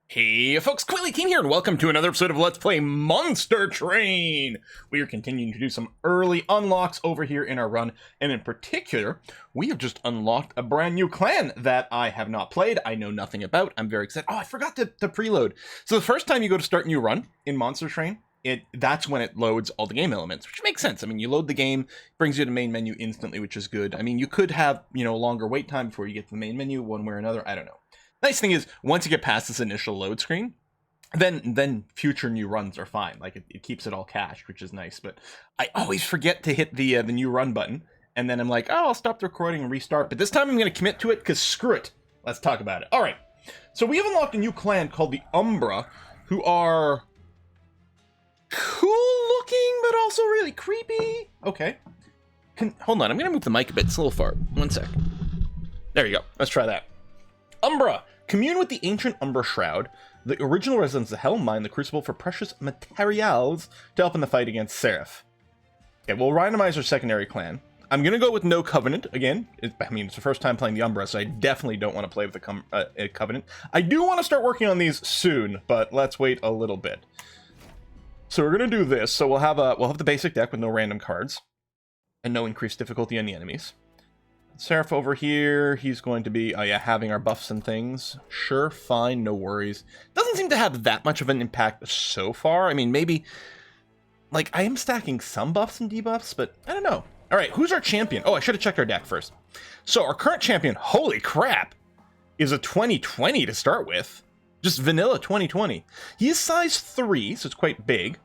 Hey folks, Quilly King here, and welcome to another episode of Let's Play Monster Train! We are continuing to do some early unlocks over here in our run, and in particular, we have just unlocked a brand new clan that I have not played, I know nothing about, I'm very excited. Oh, I forgot to preload. So the first time you go to start new run in Monster Train, that's when it loads all the game elements, which makes sense. I mean, you load the game, brings you to the main menu instantly, which is good. I mean, you could have, a longer wait time before you get to the main menu, one way or another, I don't know. Nice thing is, once you get past this initial load screen, then future new runs are fine. Like, it keeps it all cached, which is nice. But I always forget to hit the new run button, and then I'm like, oh, I'll stop the recording and restart. But this time I'm going to commit to it, because screw it. Let's talk about it. All right. So we have unlocked a new clan called the Umbra, who are cool looking, but also really creepy. Okay. Hold on, I'm going to move the mic a bit. It's a little far. One sec. There you go. Let's try that. Umbra. Commune with the ancient Umbra Shroud, the original residents of Hell mine the crucible for precious materials to help in the fight against Seraph. Okay, we'll randomize our secondary clan. I'm going to go with no Covenant, again. It's the first time playing the Umbra, so I definitely don't want to play with a Covenant. I do want to start working on these soon, but let's wait a little bit. So we're going to do this. So we'll have the basic deck with no random cards, and no increased difficulty on the enemies. Seraph over here, he's going to be, having our buffs and things. Sure, fine, no worries. Doesn't seem to have that much of an impact so far. I mean, maybe, like, I am stacking some buffs and debuffs, but I don't know. All right, who's our champion? Oh, I should have checked our deck first. So our current champion, holy crap, is a 2020 to start with. Just vanilla 2020. He is size 3, so it's quite big.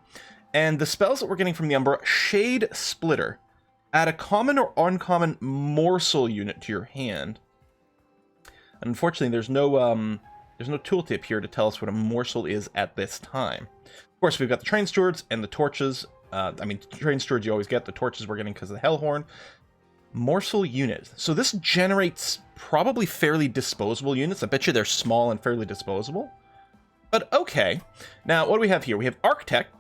And the spells that we're getting from the Umbra, Shade Splitter. Add a common or uncommon morsel unit to your hand. Unfortunately, there's no tooltip here to tell us what a morsel is at this time. Of course, we've got the train stewards and the torches. Train stewards you always get. The torches we're getting because of the Hellhorned. Morsel unit. So this generates probably fairly disposable units. I bet you they're small and fairly disposable. But okay. Now, what do we have here? We have Architect.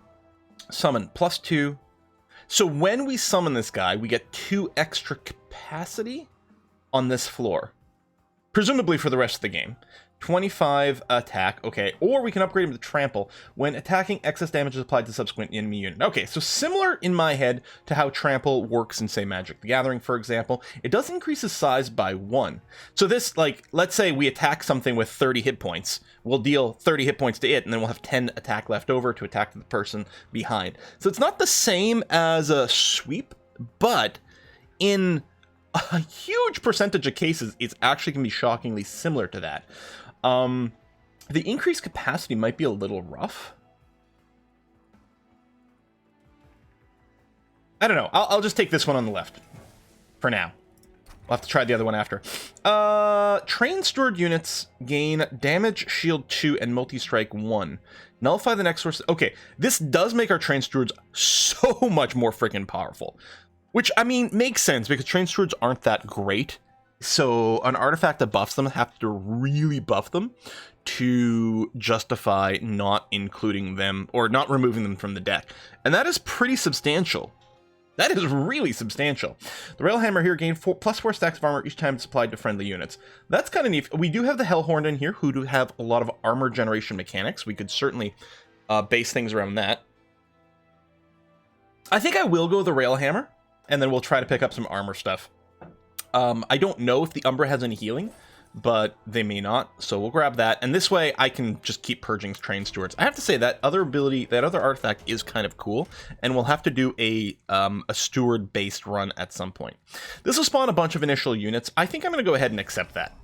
Summon +2. So when we summon this guy, we get 2 extra capacity on this floor. Presumably for the rest of the game. 25 attack, okay. Or we can upgrade him to Trample. When attacking, excess damage is applied to subsequent enemy unit. Okay, so similar in my head to how Trample works in, say, Magic the Gathering, for example. It does increase his size by 1. So this, like, let's say we attack something with 30 hit points. We'll deal 30 hit points to it, and then we'll have 10 attack left over to attack the person behind. So it's not the same as a sweep, but in a huge percentage of cases, it's actually going to be shockingly similar to that. The increased capacity might be a little rough. I don't know. I'll just take this one on the left for now. We'll have to try the other one after. Train steward units gain damage, shield 2, and multi-strike 1. Nullify the next source. Okay, this does make our train stewards so much more freaking powerful. Which, I mean, makes sense because train stewards aren't that great. So an artifact that buffs them have to really buff them to justify not including them or not removing them from the deck. And that is pretty substantial. That is really substantial. The Railhammer here gained +4 stacks of armor each time it's applied to friendly units. That's kind of neat. We do have the Hellhorned in here who do have a lot of armor generation mechanics. We could certainly base things around that. I think I will go the Railhammer and then we'll try to pick up some armor stuff. I don't know if the Umbra has any healing, but they may not, so we'll grab that. And this way, I can just keep purging train stewards. I have to say, that other ability, that other artifact is kind of cool, and we'll have to do a steward-based run at some point. This will spawn a bunch of initial units. I think I'm going to go ahead and accept that.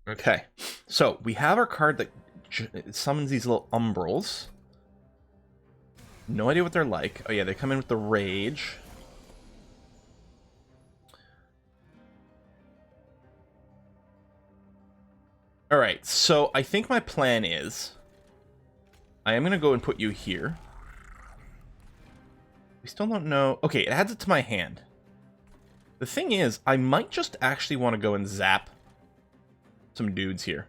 Okay, so we have our card that summons these little umbrals. No idea what they're like. Oh yeah, they come in with the Rage. Alright, so I think my plan is I am going to go and put you here. We still don't know. Okay, it adds it to my hand. The thing is, I might just actually want to go and zap some dudes here.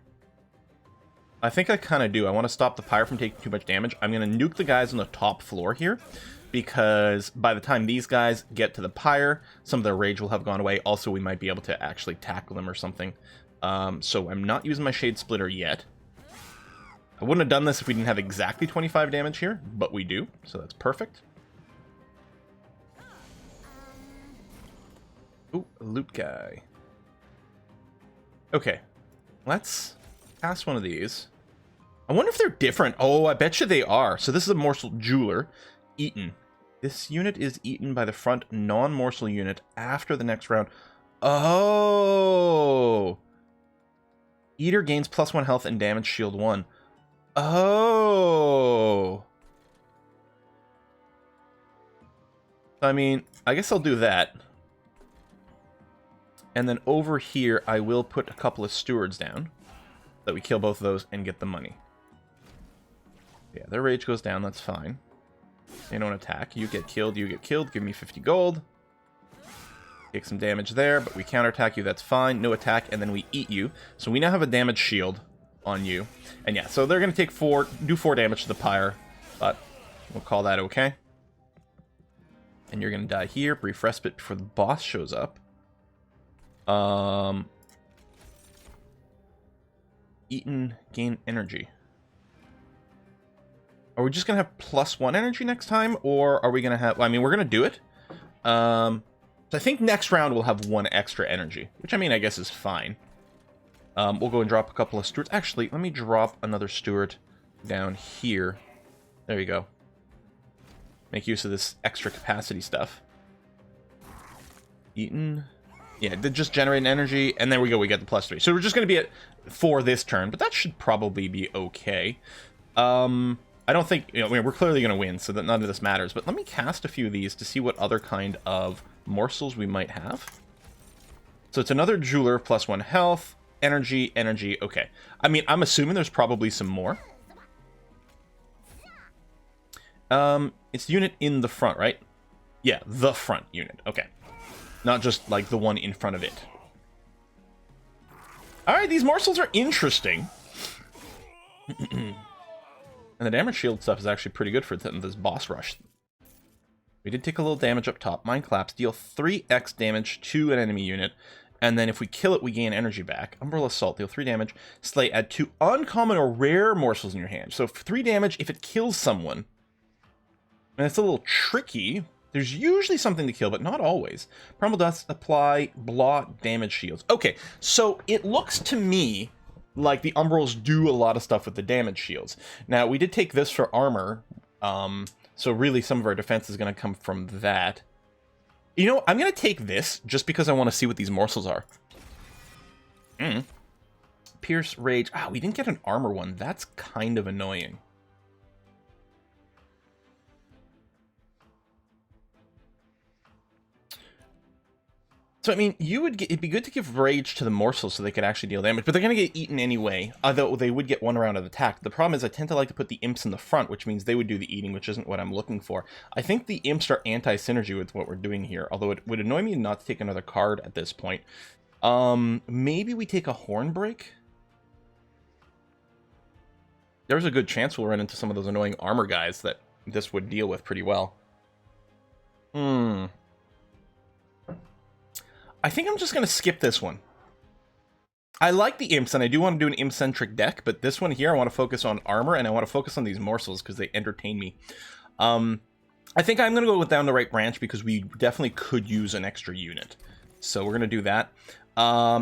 I think I kind of do. I want to stop the pyre from taking too much damage. I'm going to nuke the guys on the top floor here, because by the time these guys get to the pyre, some of their rage will have gone away. Also, we might be able to actually tackle them or something. So I'm not using my Shade Splitter yet. I wouldn't have done this if we didn't have exactly 25 damage here, but we do, so that's perfect. Ooh, a loot guy. Okay, let's cast one of these. I wonder if they're different. Oh, I bet you they are. So this is a morsel jeweler. Eaten. This unit is eaten by the front non-morsel unit after the next round. Oh! Eater gains +1 health and damage shield 1. Oh! I mean, I guess I'll do that. And then over here, I will put a couple of stewards down. That we kill both of those and get the money. Yeah, their rage goes down, that's fine. They don't attack. You get killed, give me 50 gold. Take some damage there, but we counterattack you, that's fine. No attack, and then we eat you. So we now have a damage shield on you. And yeah, so they're going to take 4 damage to the pyre, but we'll call that okay. And you're going to die here. Brief respite before the boss shows up. Eaten, gain energy. Are we just going to have +1 energy next time? Or are we going to have... Well, I mean, we're going to do it. So I think next round we'll have 1 extra energy. Which, I mean, I guess is fine. We'll go and drop a couple of stewards. Actually, let me drop another steward down here. There you go. Make use of this extra capacity stuff. Eaten. Yeah, just generate energy. And there we go, we get the +3. So we're just going to be at 4 this turn. But that should probably be okay. I don't think, you know, we're clearly going to win, so that none of this matters. But let me cast a few of these to see what other kind of morsels we might have. So it's another jeweler, +1 health, energy, okay. I mean, I'm assuming there's probably some more. It's the unit in the front, right? Yeah, the front unit, okay. Not just, like, the one in front of it. Alright, these morsels are interesting. And the damage shield stuff is actually pretty good for this boss rush. We did take a little damage up top. Mind Collapse. Deal 3x damage to an enemy unit. And then if we kill it, we gain energy back. Umbrella Assault. Deal 3 damage. Slay. Add 2 uncommon or rare morsels in your hand. So 3 damage if it kills someone. And it's a little tricky. There's usually something to kill, but not always. Primal Dust. Apply blot damage shields. Okay, so it looks to me like the Umbrals do a lot of stuff with the damage shields. Now, we did take this for armor, so really some of our defense is going to come from that. You know, I'm going to take this just because I want to see what these morsels are. Pierce, Rage. Ah, we didn't get an armor one. That's kind of annoying. So, I mean, it'd be good to give Rage to the morsels so they could actually deal damage, but they're going to get eaten anyway, although they would get 1 round of attack. The problem is I tend to like to put the imps in the front, which means they would do the eating, which isn't what I'm looking for. I think the imps are anti-synergy with what we're doing here, although it would annoy me not to take another card at this point. Maybe we take a Hornbreak? There's a good chance we'll run into some of those annoying armor guys that this would deal with pretty well. I think I'm just going to skip this one. I like the imps, and I do want to do an imp-centric deck, but this one here, I want to focus on armor, and I want to focus on these morsels, because they entertain me. I think I'm going to go with Down the Right Branch, because we definitely could use an extra unit. So we're going to do that.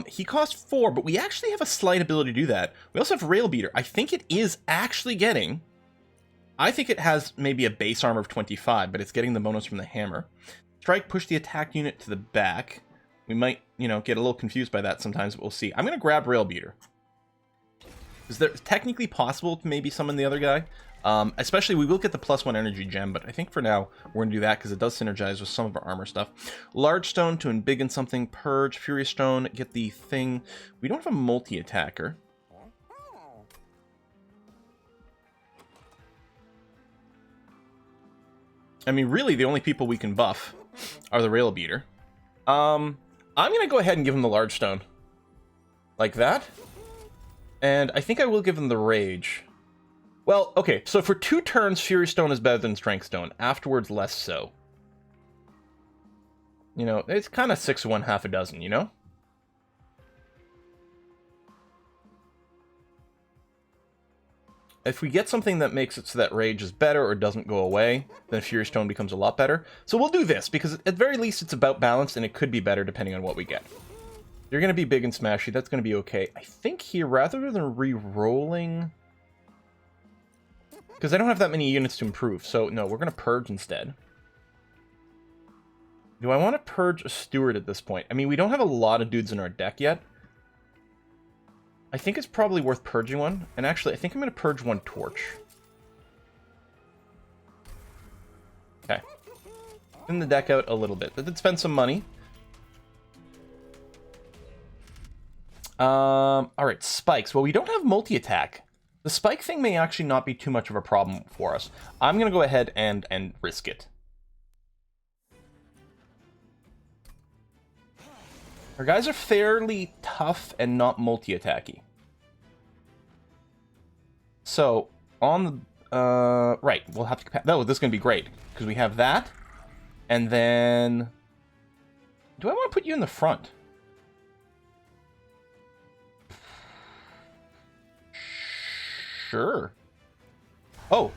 He costs 4, but we actually have a slight ability to do that. We also have Rail Beater. I think it is actually getting... I think it has maybe a base armor of 25, but it's getting the bonus from the hammer. Strike, push the attack unit to the back. We might, you know, get a little confused by that sometimes, but we'll see. I'm going to grab Rail Beater. Is there technically possible to maybe summon the other guy? Especially, we will get the +1 energy gem, but I think for now, we're going to do that because it does synergize with some of our armor stuff. Large Stone to embiggen something. Purge. Furious Stone. Get the thing. We don't have a multi-attacker. I mean, really, the only people we can buff are the Rail Beater. I'm going to go ahead and give him the Large Stone. Like that. And I think I will give him the Rage. Well, okay, so for 2 turns, Fury Stone is better than Strength Stone. Afterwards, less so. You know, it's kind of 6 of 1, half a dozen, you know? If we get something that makes it so that Rage is better or doesn't go away, then Fury Stone becomes a lot better. So we'll do this, because at very least it's about balanced, and it could be better depending on what we get. You're going to be big and smashy, that's going to be okay. I think here, rather than re-rolling... Because I don't have that many units to improve, so no, we're going to Purge instead. Do I want to Purge a Steward at this point? I mean, we don't have a lot of dudes in our deck yet. I think it's probably worth purging one. And actually, I think I'm going to purge one Torch. Okay. Thin the deck out a little bit. That did spend some money. Alright, spikes. Well, we don't have multi-attack. The spike thing may actually not be too much of a problem for us. I'm going to go ahead and risk it. Our guys are fairly tough and not multi-attacky. So, on the... right, we'll have to... Oh, this is going to be great. Because we have that. And then... Do I want to put you in the front? Sure. Oh,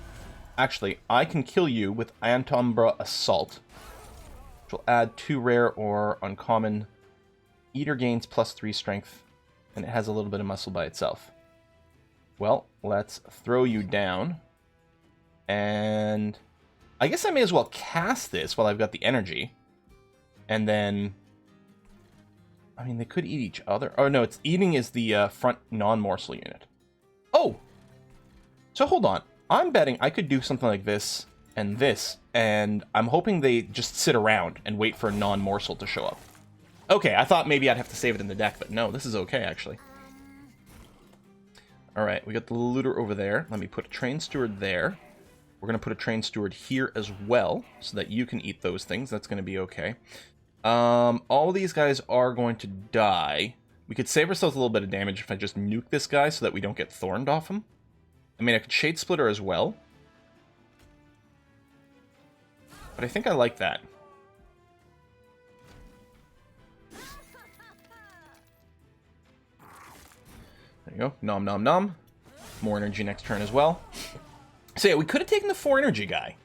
actually, I can kill you with Umbra Assault, which will add 2 rare or uncommon. Eater gains +3 strength, and it has a little bit of muscle by itself. Well, let's throw you down, and I guess I may as well cast this while I've got the energy, and then... I mean, they could eat each other. Oh, no, it's eating is the front non-morsel unit. Oh! So hold on. I'm betting I could do something like this, and I'm hoping they just sit around and wait for a non-morsel to show up. Okay, I thought maybe I'd have to save it in the deck, but no, this is okay, actually. Alright, we got the looter over there. Let me put a train steward there. We're going to put a train steward here as well, so that you can eat those things. That's going to be okay. All these guys are going to die. We could save ourselves a little bit of damage if I just nuke this guy so that we don't get thorned off him. I mean, I could Shade Splitter as well. But I think I like that. There you go. Nom nom nom. More energy next turn as well. So yeah, we could have taken the 4 energy guy.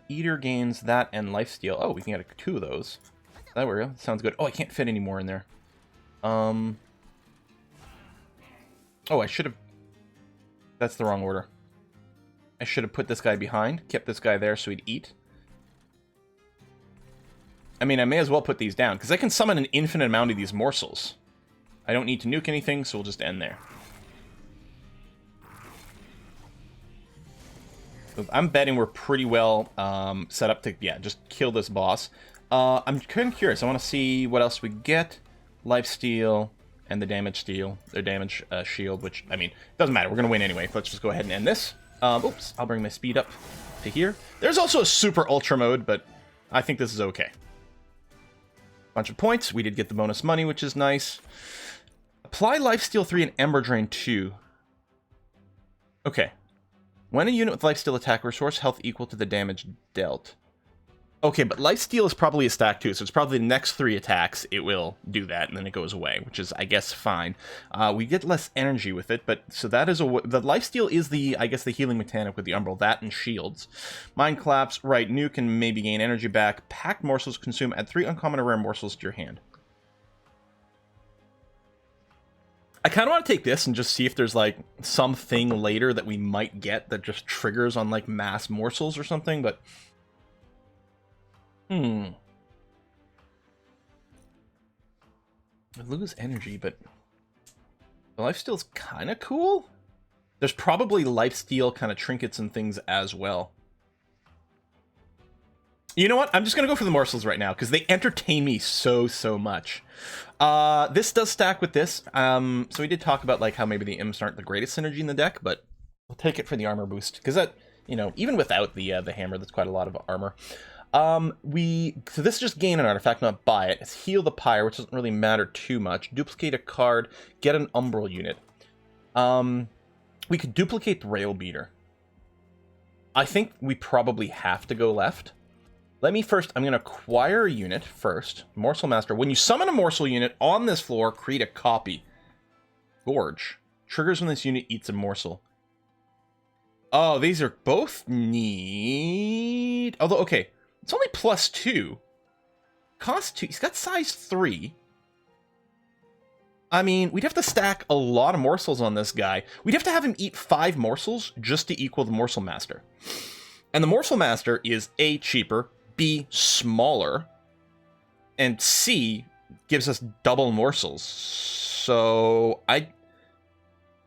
Eater gains that and lifesteal. Oh, we can get 2 of those. There we go. Sounds good. Oh, I can't fit any more in there. Oh, I should have... That's the wrong order. I should have put this guy behind, kept this guy there so he'd eat. I mean, I may as well put these down, because I can summon an infinite amount of these morsels. I don't need to nuke anything, so we'll just end there. I'm betting we're pretty well set up to, yeah, just kill this boss. I'm kind of curious. I want to see what else we get. Lifesteal and the damage steal, their damage shield, which, I mean, doesn't matter. We're going to win anyway. Let's just go ahead and end this. Oops, I'll bring my speed up to here. There's also a super ultra mode, but I think this is okay. Bunch of points. We did get the bonus money, which is nice. Apply Lifesteal 3 and Ember Drain 2. Okay. When a unit with Lifesteal attack resource health equal to the damage dealt. Okay, but Lifesteal is probably a stack too, so it's probably the next 3 attacks it will do that, and then it goes away, which is, I guess, fine. We get less energy with it, but so that is a... The Lifesteal is the, I guess, the healing mechanic with the Umbral, that and shields. Mind Collapse, right, Nuke can maybe gain energy back. Packed morsels consume, add 3 uncommon or rare morsels to your hand. I kind of want to take this and just see if there's, like, something later that we might get that just triggers on, like, mass morsels or something, but... I lose energy, but the lifesteal's kind of cool. There's probably lifesteal kind of trinkets and things as well. You know what? I'm just going to go for the morsels right now, because they entertain me so much. This does stack with this. So we did talk about like how maybe the imps aren't the greatest synergy in the deck, but we'll take it for the armor boost, because that, you know, even without the hammer, that's quite a lot of armor. So this is just gain an artifact, not buy it. It's heal the pyre, which doesn't really matter too much. Duplicate a card, get an umbral unit. We could duplicate the rail beater. I think we probably have to go left. Let me first, I'm going to acquire a unit first. Morsel Master. When you summon a morsel unit on this floor, create a copy. Gorge. Triggers when this unit eats a morsel. Oh, these are both neat. Although, okay, it's only +2. Cost 2. He's got size 3. I mean, we'd have to stack a lot of morsels on this guy. We'd have to have him eat 5 morsels just to equal the Morsel Master. And the Morsel Master is A, cheaper, B, smaller, and C, gives us double morsels. So, I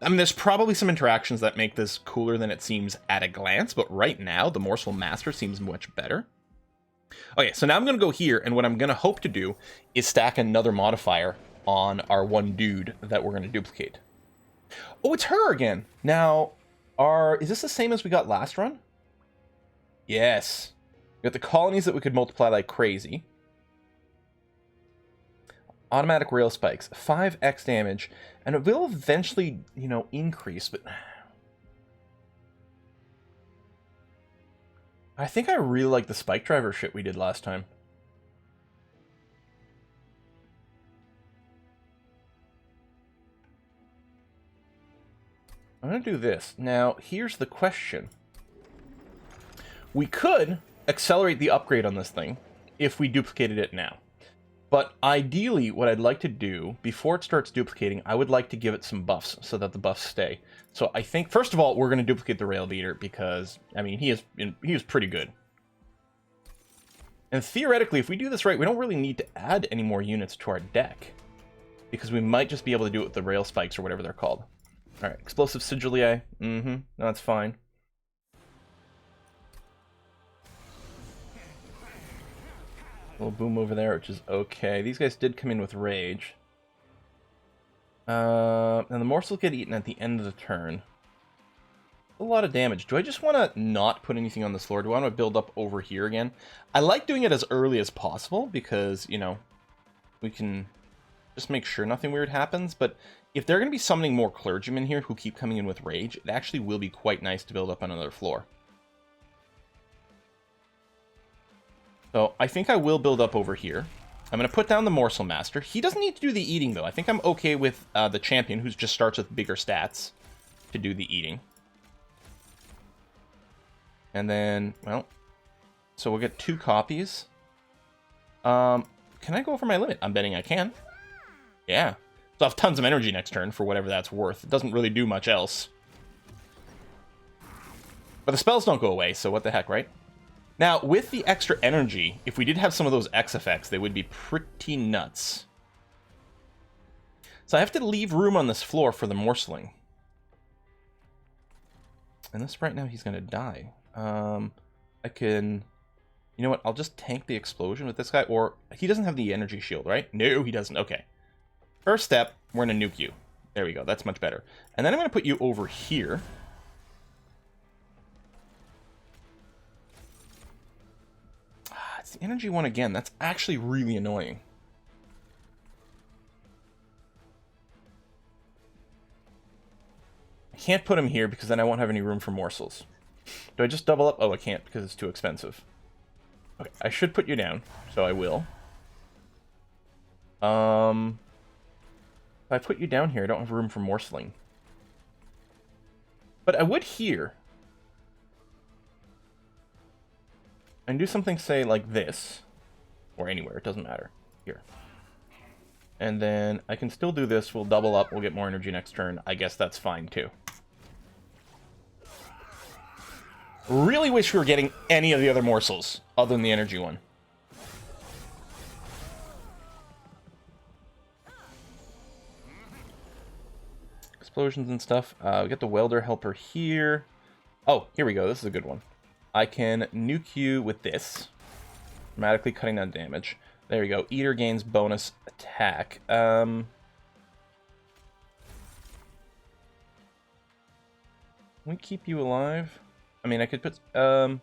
mean, there's probably some interactions that make this cooler than it seems at a glance, but right now, the Morsel Master seems much better. Okay, so now I'm going to go here, and what I'm going to hope to do is stack another modifier on our one dude that we're going to duplicate. Oh, it's her again. Now, is this the same as we got last run? Yes. We got the colonies that we could multiply like crazy. Automatic rail spikes, 5x damage, and it will eventually, you know, increase, but I think I really like the spike driver shit we did last time. I'm going to do this. Now, here's the question. We could accelerate the upgrade on this thing if we duplicated it now. But ideally, what I'd like to do, before it starts duplicating, I would like to give it some buffs so that the buffs stay. So I think, first of all, we're going to duplicate the Rail Beater because, I mean, he is pretty good. And theoretically, if we do this right, we don't really need to add any more units to our deck. Because we might just be able to do it with the Rail Spikes or whatever they're called. Alright, Explosive Sigilii. No, that's fine. Little boom over there, which is okay. These guys did come in with rage. And the morsels get eaten at the end of the turn. A lot of damage. Do I just want to not put anything on this floor? Do I want to build up over here again? I like doing it as early as possible because, you know, we can just make sure nothing weird happens. But if they're going to be summoning more clergymen here who keep coming in with rage, it actually will be quite nice to build up on another floor. So I think I will build up over here. I'm going to put down the Morsel Master. He doesn't need to do the eating, though. I think I'm okay with the champion, who just starts with bigger stats, to do the eating. And then, well, so we'll get 2 copies. Can I go over my limit? I'm betting I can. Yeah. So I'll have tons of energy next turn for whatever that's worth. It doesn't really do much else. But the spells don't go away, so what the heck, right? Now, with the extra energy, if we did have some of those X effects, they would be pretty nuts. So I have to leave room on this floor for the morseling. And this right now, he's going to die. I can... You know what? I'll just tank the explosion with this guy. Or he doesn't have the energy shield, right? No, he doesn't. Okay. First step, we're going to nuke you. There we go. That's much better. And then I'm going to put you over here. It's the energy one again. That's actually really annoying. I can't put him here because then I won't have any room for morsels. Do I just double up? Oh, I can't because it's too expensive. Okay, I should put you down, so I will. If I put you down here, I don't have room for morseling. But I would here. And do something, say, like this. Or anywhere, it doesn't matter. Here. And then I can still do this. We'll double up. We'll get more energy next turn. I guess that's fine, too. Really wish we were getting any of the other morsels, other than the energy one. Explosions and stuff. We get the welder helper here. Oh, here we go. This is a good one. I can nuke you with this, dramatically cutting down damage. There we go. Eater gains bonus attack. Can we keep you alive? I mean, I could put... Yeah,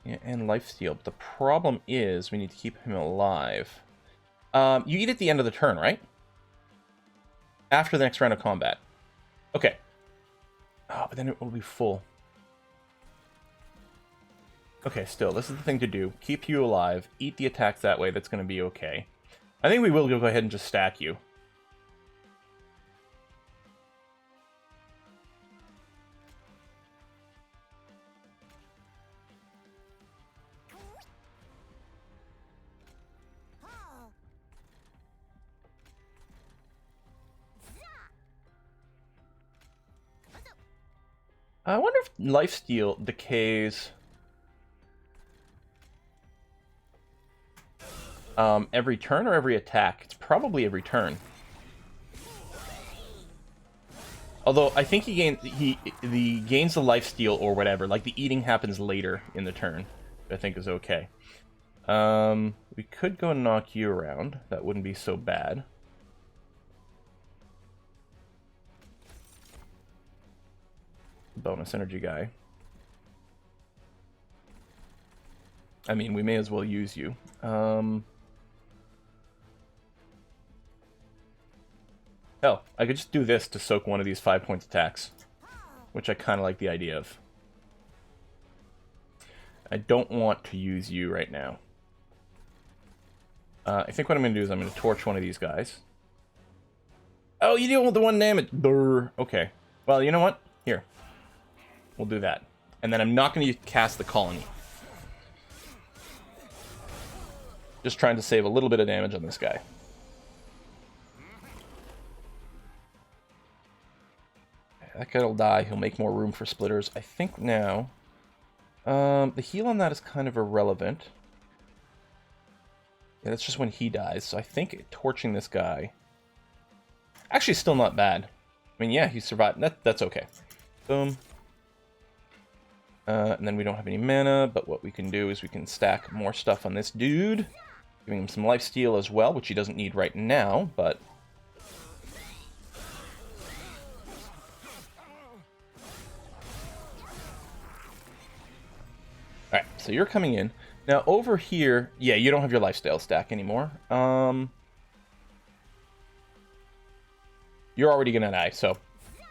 and lifesteal. But the problem is we need to keep him alive. You eat at the end of the turn, right? After the next round of combat. Okay. Oh, but then it will be full. Okay, still, this is the thing to do. Keep you alive. Eat the attacks that way. That's going to be okay. I think we will go ahead and just stack you. I wonder if lifesteal decays every turn or every attack. It's probably every turn. Although I think he gains the lifesteal or whatever. Like the eating happens later in the turn. I think is okay. We could go knock you around. That wouldn't be so bad. Bonus energy guy. I mean, we may as well use you. Hell, I could just do this to soak one of these 5-point attacks, which I kind of like the idea of. I don't want to use you right now. I think what I'm going to do is I'm going to torch one of these guys. Oh, you deal with the 1 damage. Brr. Okay. Well, you know what? Here. We'll do that. And then I'm not going to cast the colony. Just trying to save a little bit of damage on this guy. That guy will die. He'll make more room for splitters. I think now... the heal on that is kind of irrelevant. Yeah, that's just when he dies. So I think torching this guy... Actually, still not bad. I mean, yeah, he survived. That's okay. Boom. And then we don't have any mana, but what we can do is we can stack more stuff on this dude. Giving him some lifesteal as well, which he doesn't need right now, but... Alright, so you're coming in. Now, over here... Yeah, you don't have your lifesteal stack anymore. You're already gonna die, so...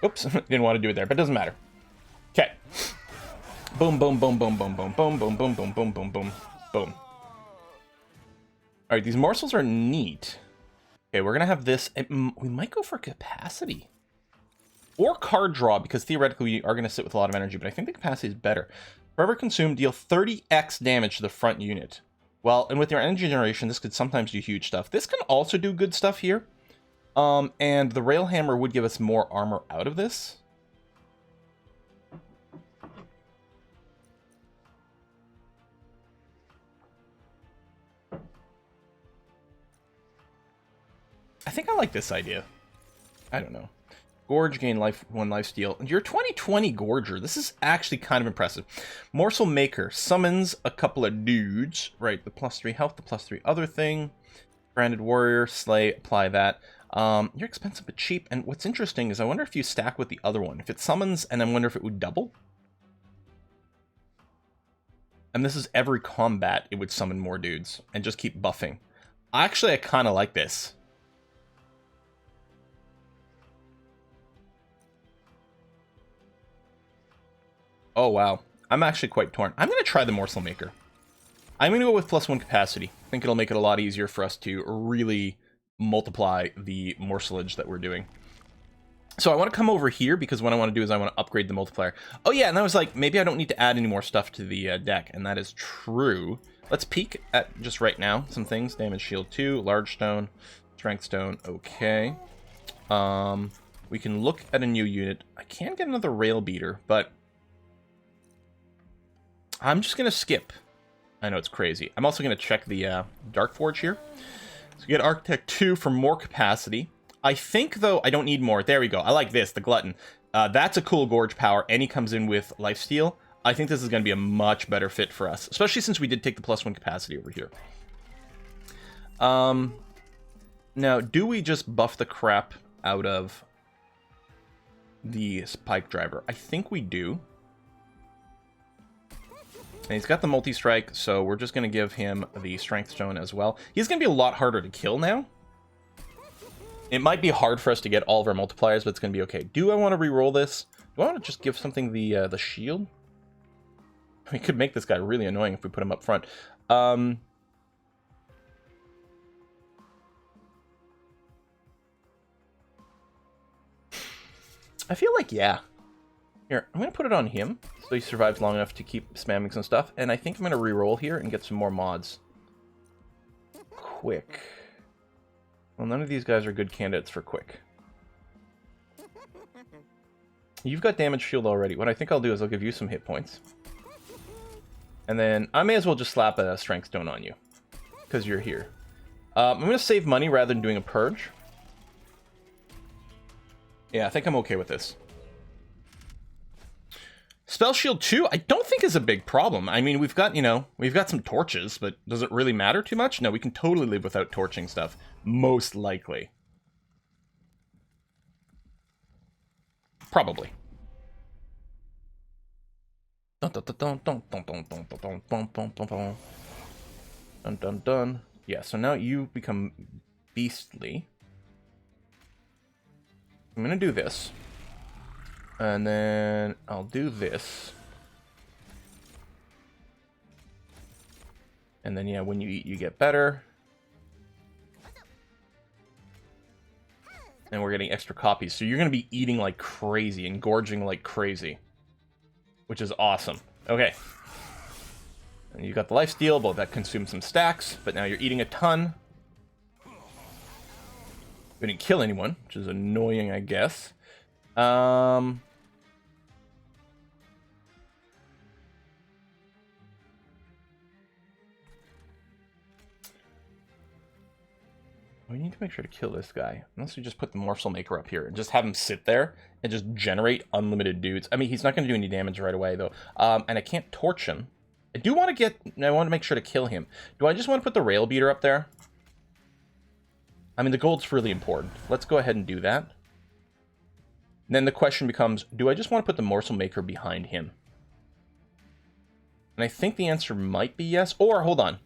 Oops, didn't want to do it there, but it doesn't matter. Okay. Boom, boom, boom, boom, boom, boom, boom, boom, boom, boom, boom, boom, boom, boom. Alright, these morsels are neat. Okay, we're gonna have this... We might go for capacity. Or card draw, because theoretically we are gonna sit with a lot of energy, but I think the capacity is better. Forever consumed, deal 30x damage to the front unit. Well, and with your energy generation, this could sometimes do huge stuff. This can also do good stuff here. And the rail hammer would give us more armor out of this. I think I like this idea. I don't know. Gorge, gain life 1 lifesteal. And you're 2020 Gorger. This is actually kind of impressive. Morsel Maker summons a couple of dudes. Right, the +3 health, the +3 other thing. Branded Warrior, Slay, apply that. You're expensive but cheap. And what's interesting is I wonder if you stack with the other one. If it summons, and I wonder if it would double. And this is every combat, it would summon more dudes. And just keep buffing. Actually, I kind of like this. Oh, wow. I'm actually quite torn. I'm going to try the Morsel Maker. I'm going to go with +1 capacity. I think it'll make it a lot easier for us to really multiply the morselage that we're doing. So I want to come over here because what I want to do is I want to upgrade the multiplier. Oh, yeah, and I was like, maybe I don't need to add any more stuff to the deck, and that is true. Let's peek at just right now some things. Damage shield 2, large stone, strength stone, okay. We can look at a new unit. I can get another rail beater, but... I'm just going to skip. I know it's crazy. I'm also going to check the Dark Forge here. So get Architect 2 for more capacity. I think, though, I don't need more. There we go. I like this, the Glutton. That's a cool Gorge power, and he comes in with Lifesteal. I think this is going to be a much better fit for us, especially since we did take the +1 capacity over here. Now, do we just buff the crap out of the Spike Driver? I think we do. And he's got the multi-strike, so we're just going to give him the Strength Stone as well. He's going to be a lot harder to kill now. It might be hard for us to get all of our multipliers, but it's going to be okay. Do I want to re-roll this? Do I want to just give something the shield? We could make this guy really annoying if we put him up front. I feel like, yeah. Here, I'm going to put it on him, so he survives long enough to keep spamming some stuff. And I think I'm going to re-roll here and get some more mods. Quick. Well, none of these guys are good candidates for quick. You've got damage shield already. What I think I'll do is I'll give you some hit points. And then I may as well just slap a strength stone on you, because you're here. I'm going to save money rather than doing a purge. Yeah, I think I'm okay with this. Spell shield 2, I don't think is a big problem. I mean, we've got, you know, we've got some torches, but does it really matter too much? No, we can totally live without torching stuff. Most likely. Probably. Dun dun dun dun dun dun dun dun dun dun dun dun dun dun. Yeah, so now you become beastly. I'm gonna do this. And then I'll do this. And then, yeah, when you eat, you get better. And we're getting extra copies. So you're going to be eating like crazy and gorging like crazy. Which is awesome. Okay. And you got the lifesteal, but that consumes some stacks. But now you're eating a ton. We didn't kill anyone, which is annoying, I guess. We need to make sure to kill this guy. Unless we just put the morsel maker up here and just have him sit there and just generate unlimited dudes. I mean, he's not going to do any damage right away, though. And I can't torch him. I do want to get... I want to make sure to kill him. Do I just want to put the rail beater up there? I mean, the gold's really important. Let's go ahead and do that. And then the question becomes, do I just want to put the morsel maker behind him? And I think the answer might be yes. Or, hold on.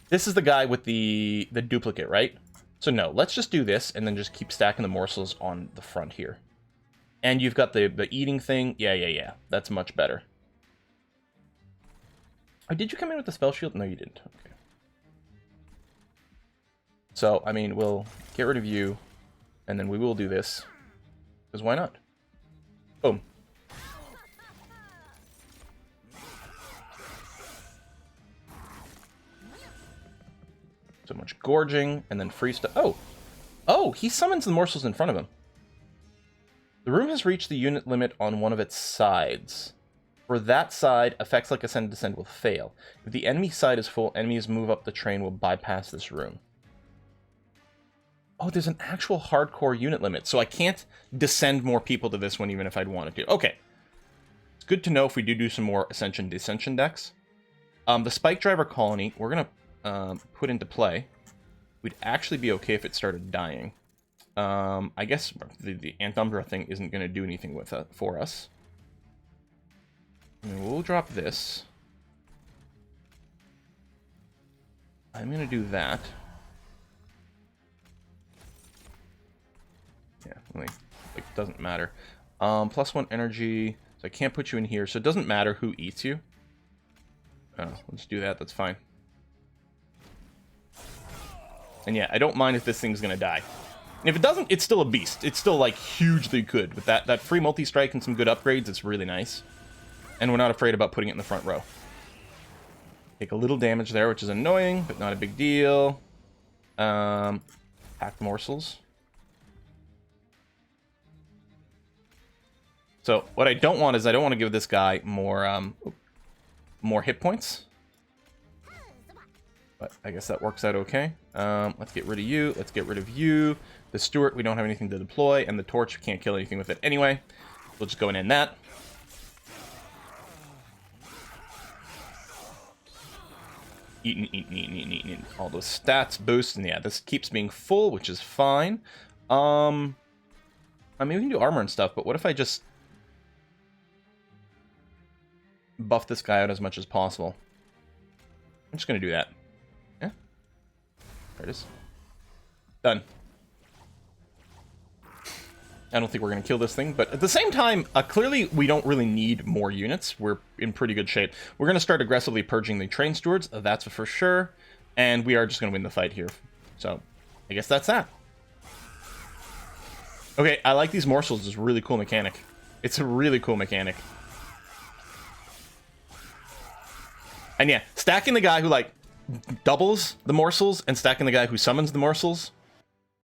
This is the guy with the duplicate, right? So no, let's just do this and then just keep stacking the morsels on the front here. And you've got the eating thing. Yeah. That's much better. Oh, did you come in with the spell shield? No, you didn't. Okay. So, I mean, we'll get rid of you, and then we will do this. Because why not? Boom. So much gorging, and then free stuff. Oh, he summons the morsels in front of him. The room has reached the unit limit on one of its sides. For that side, effects like Ascend and Descend will fail. If the enemy side is full, enemies move up the train will bypass this room. Oh, there's an actual hardcore unit limit, so I can't descend more people to this one even if I'd wanted to. Okay. It's good to know if we do some more Ascension Descension decks. The Spike Driver Colony, we're going to put into play. We'd actually be okay if it started dying. I guess the Umbra thing isn't going to do anything with it for us. And we'll drop this. I'm going to do that. Yeah, like it doesn't matter. +1 energy. So I can't put you in here. So it doesn't matter who eats you. Oh, let's do that. That's fine. And yeah, I don't mind if this thing's gonna die. And if it doesn't, it's still a beast. It's still, like, hugely good. With that free multi-strike and some good upgrades, it's really nice. And we're not afraid about putting it in the front row. Take a little damage there, which is annoying, but not a big deal. Packed morsels. So, what I don't want is I don't want to give this guy more hit points. But I guess that works out okay. Let's get rid of you. Let's get rid of you. The Stewart, we don't have anything to deploy. And the Torch, we can't kill anything with it anyway. We'll just go and end that. Eating. All those stats boost. And yeah, this keeps being full, which is fine. I mean, we can do armor and stuff, but what if I just buff this guy out as much as possible? I'm just going to do that. Yeah. There it is. Done. I don't think we're going to kill this thing, but at the same time, clearly we don't really need more units. We're in pretty good shape. We're going to start aggressively purging the train stewards, that's for sure, and we are just going to win the fight here. So, I guess that's that. Okay, I like these morsels. It's a really cool mechanic. It's a really cool mechanic. And yeah, stacking the guy who, like, doubles the morsels and stacking the guy who summons the morsels,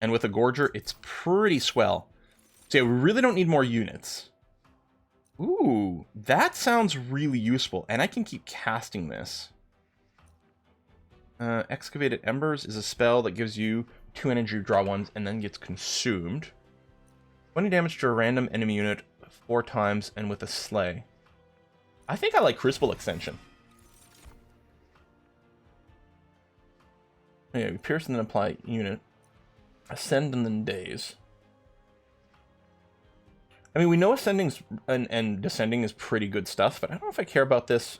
and with a Gorger, it's pretty swell. So yeah, we really don't need more units. Ooh, that sounds really useful, and I can keep casting this. Excavated Embers is a spell that gives you 2 energy, draw 1s, and then gets consumed. 20 damage to a random enemy unit 4 times, and with a Slay. I think I like Crucible Extension. Oh yeah, we pierce and then apply unit. Ascend and then daze. I mean, we know ascending and descending is pretty good stuff, but I don't know if I care about this.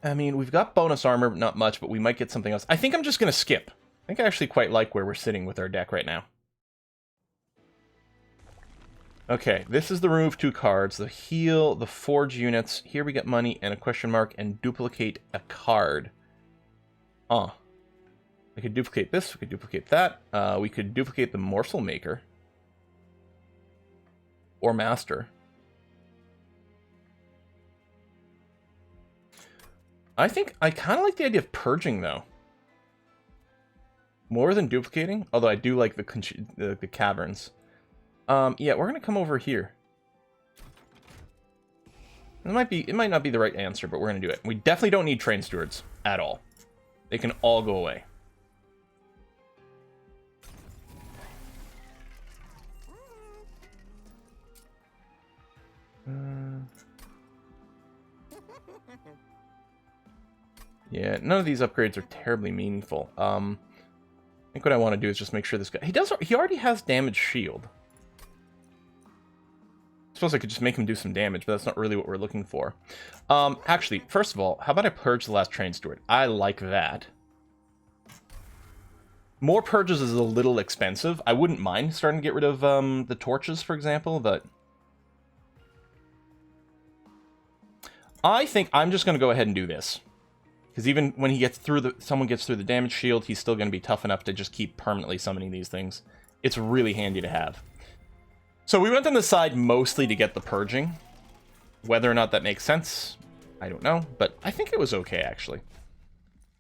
I mean, we've got bonus armor, not much, but we might get something else. I think I'm just going to skip. I think I actually quite like where we're sitting with our deck right now. Okay, this is the remove 2 cards, the heal, the forge units. Here we get money and a question mark and duplicate a card. Oh. We could duplicate this, we could duplicate that. We could duplicate the morsel maker. Or master. I think I kind of like the idea of purging, though. More than duplicating, although I do like the caverns. Yeah, we're gonna come over here. It might not be the right answer, but we're gonna do it. We definitely don't need train stewards at all. They can all go away. Yeah, none of these upgrades are terribly meaningful. I think what I want to do is just make sure this guy... He already has damage shield. I suppose I could just make him do some damage, but that's not really what we're looking for. Actually, first of all, how about I purge the last train steward? I like that. More purges is a little expensive. I wouldn't mind starting to get rid of the torches, for example, but... I think I'm just going to go ahead and do this. Because even when he gets through someone gets through the damage shield, he's still going to be tough enough to just keep permanently summoning these things. It's really handy to have. So we went on the side mostly to get the purging. Whether or not that makes sense, I don't know. But I think it was okay, actually.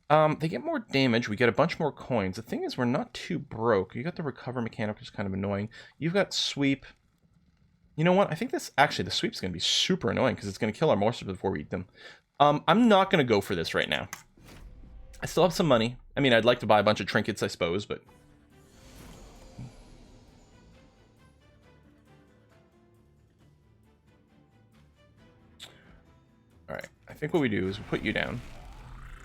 They get more damage. We get a bunch more coins. The thing is, we're not too broke. You got the recover mechanic, which is kind of annoying. You've got sweep. You know what? I think this... Actually, the sweep's going to be super annoying because it's going to kill our morsels before we eat them. I'm not going to go for this right now. I still have some money. I mean, I'd like to buy a bunch of trinkets, I suppose, but... Alright, I think what we do is we put you down.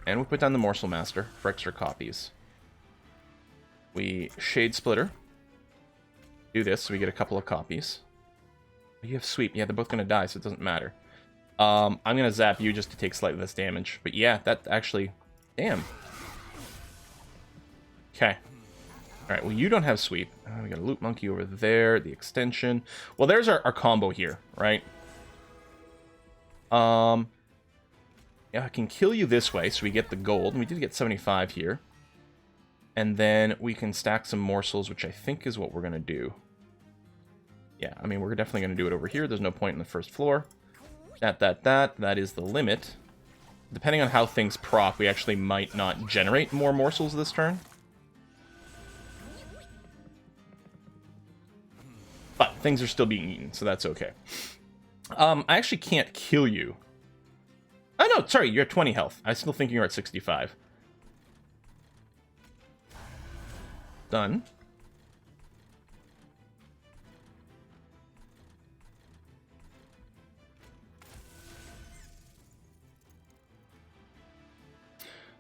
And we put down the Morsel Master for extra copies. We Shade Splitter. Do this so we get a couple of copies. You have Sweep. Yeah, they're both going to die, so it doesn't matter. I'm going to zap you just to take slightly less damage. But yeah, that actually... Damn. Okay. Alright, well, you don't have Sweep. We got a Loot Monkey over there, the extension. Well, there's our combo here, right? Yeah, I can kill you this way, so we get the gold. And we did get 75 here. And then we can stack some morsels, which I think is what we're going to do. Yeah, I mean, we're definitely going to do it over here. There's no point in the first floor. That is the limit. Depending on how things proc, we actually might not generate more morsels this turn. But things are still being eaten, so that's okay. I actually can't kill you. Oh, no, sorry, you're at 20 health. I still think you're at 65. Done.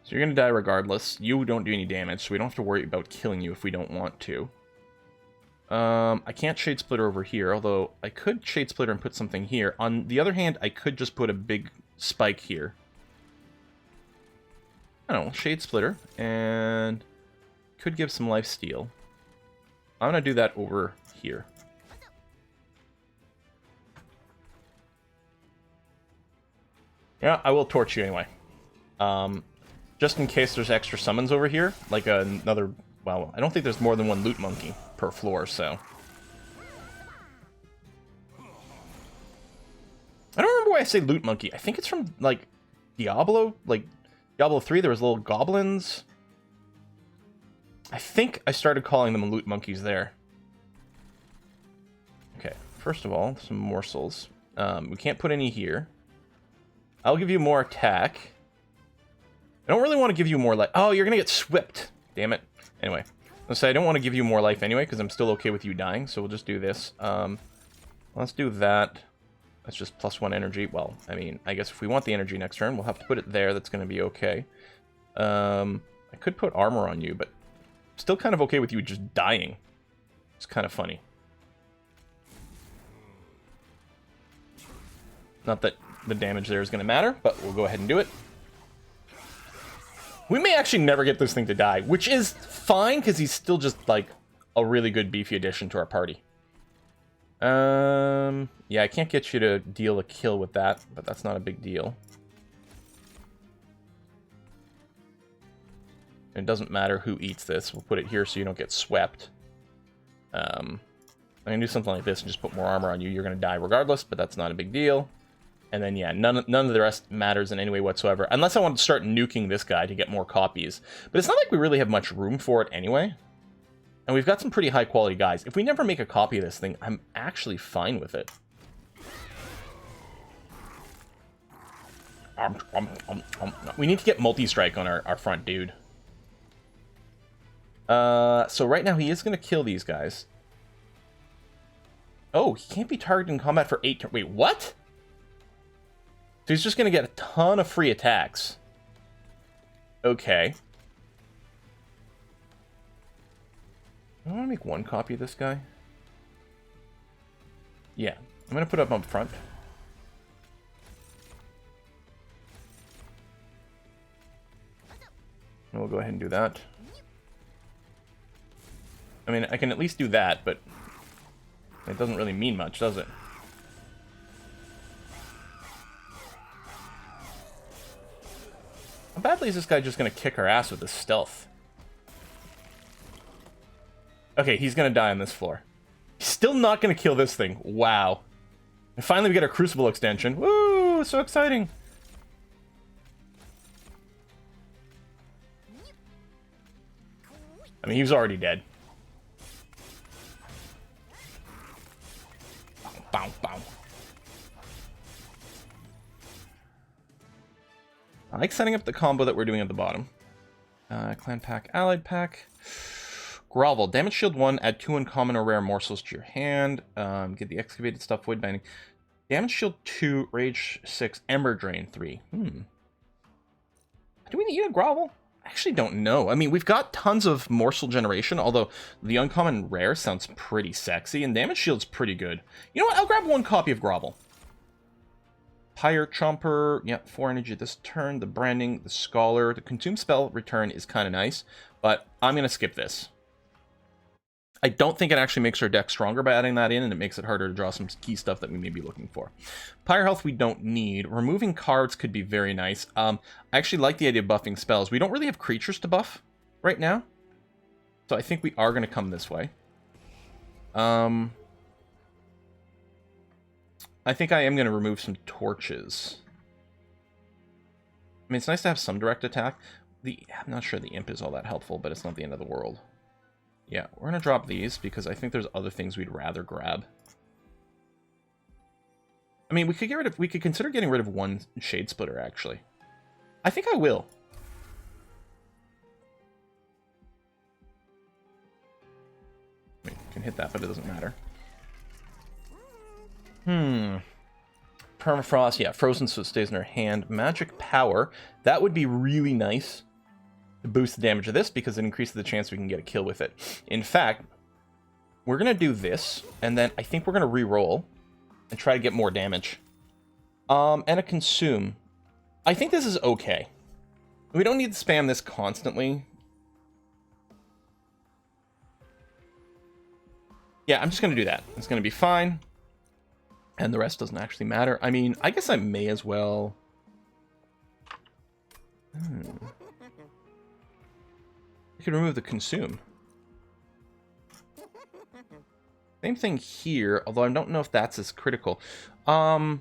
So you're going to die regardless. You don't do any damage, so we don't have to worry about killing you if we don't want to. I can't Shade Splitter over here, although I could Shade Splitter and put something here. On the other hand, I could just put a big spike here. I don't know, Shade Splitter, and could give some lifesteal. I'm going to do that over here. Yeah, I will torch you anyway. Just in case there's extra summons over here. Like another... Well, I don't think there's more than one loot monkey per floor, so... I don't remember why I say loot monkey. I think it's from, like, Diablo. Like, Diablo 3, there was little goblins. I think I started calling them loot monkeys there. Okay, first of all, some morsels. We can't put any here. I'll give you more attack. I don't really want to give you more life. Oh, you're going to get swipped. Damn it. Anyway, let's say I don't want to give you more life anyway, because I'm still okay with you dying, so we'll just do this. Let's do that. That's just +1 energy. Well, I mean, I guess if we want the energy next turn, we'll have to put it there. That's going to be okay. I could put armor on you, but still kind of okay with you just dying. It's kind of funny. Not that the damage there is going to matter, but we'll go ahead and do it. We may actually never get this thing to die, which is fine, because he's still just, like, a really good beefy addition to our party. Yeah, I can't get you to deal a kill with that, but that's not a big deal. It doesn't matter who eats this. We'll put it here so you don't get swept. I'm going to do something like this and just put more armor on you. You're going to die regardless, but that's not a big deal. And then, yeah, none of the rest matters in any way whatsoever. Unless I want to start nuking this guy to get more copies. But it's not like we really have much room for it anyway. And we've got some pretty high-quality guys. If we never make a copy of this thing, I'm actually fine with it. We need to get multi-strike on our front dude. So right now he is going to kill these guys. Oh, he can't be targeted in combat for 8 turns. Wait, what? So he's just going to get a ton of free attacks. Okay. I want to make one copy of this guy. Yeah, I'm going to put it up front. And we'll go ahead and do that. I mean, I can at least do that, but it doesn't really mean much, does it? How badly is this guy just going to kick our ass with his stealth? Okay, he's going to die on this floor. He's still not going to kill this thing. Wow. And finally we get our Crucible extension. Woo! So exciting. I mean, he was already dead. Bow, bow. I like setting up the combo that we're doing at the bottom. Clan pack, allied pack. Grovel. Damage shield 1, add 2 uncommon or rare morsels to your hand. Get the excavated stuff, void binding. Damage shield 2, rage 6, ember drain 3. Do we need a grovel? I actually don't know. I mean, we've got tons of morsel generation, although the uncommon rare sounds pretty sexy, and damage shield's pretty good. You know what? I'll grab one copy of grovel. Pyre Chomper, yeah, 4 energy this turn. The branding, the scholar, the consume spell return is kind of nice, but I'm going to skip this. I don't think it actually makes our deck stronger by adding that in, and it makes it harder to draw some key stuff that we may be looking for. Pyre health we don't need. Removing cards could be very nice. I actually like the idea of buffing spells. We don't really have creatures to buff right now, so I think we are going to come this way. I think I am going to remove some torches. I mean, it's nice to have some direct attack. I'm not sure the imp is all that helpful, but it's not the end of the world. Yeah, we're going to drop these because I think there's other things we'd rather grab. I mean, we could consider getting rid of one Shade Splitter, actually. I think I will. I mean, you can hit that, but it doesn't matter. Permafrost, yeah, frozen so it stays in our hand. Magic Power, that would be really nice to boost the damage of this because it increases the chance we can get a kill with it. In fact, we're going to do this, and then I think we're going to re-roll and try to get more damage. And a Consume. I think this is okay. We don't need to spam this constantly. Yeah, I'm just going to do that. It's going to be fine. And the rest doesn't actually matter. I mean, I guess I may as well... We could remove the consume. Same thing here, although I don't know if that's as critical. I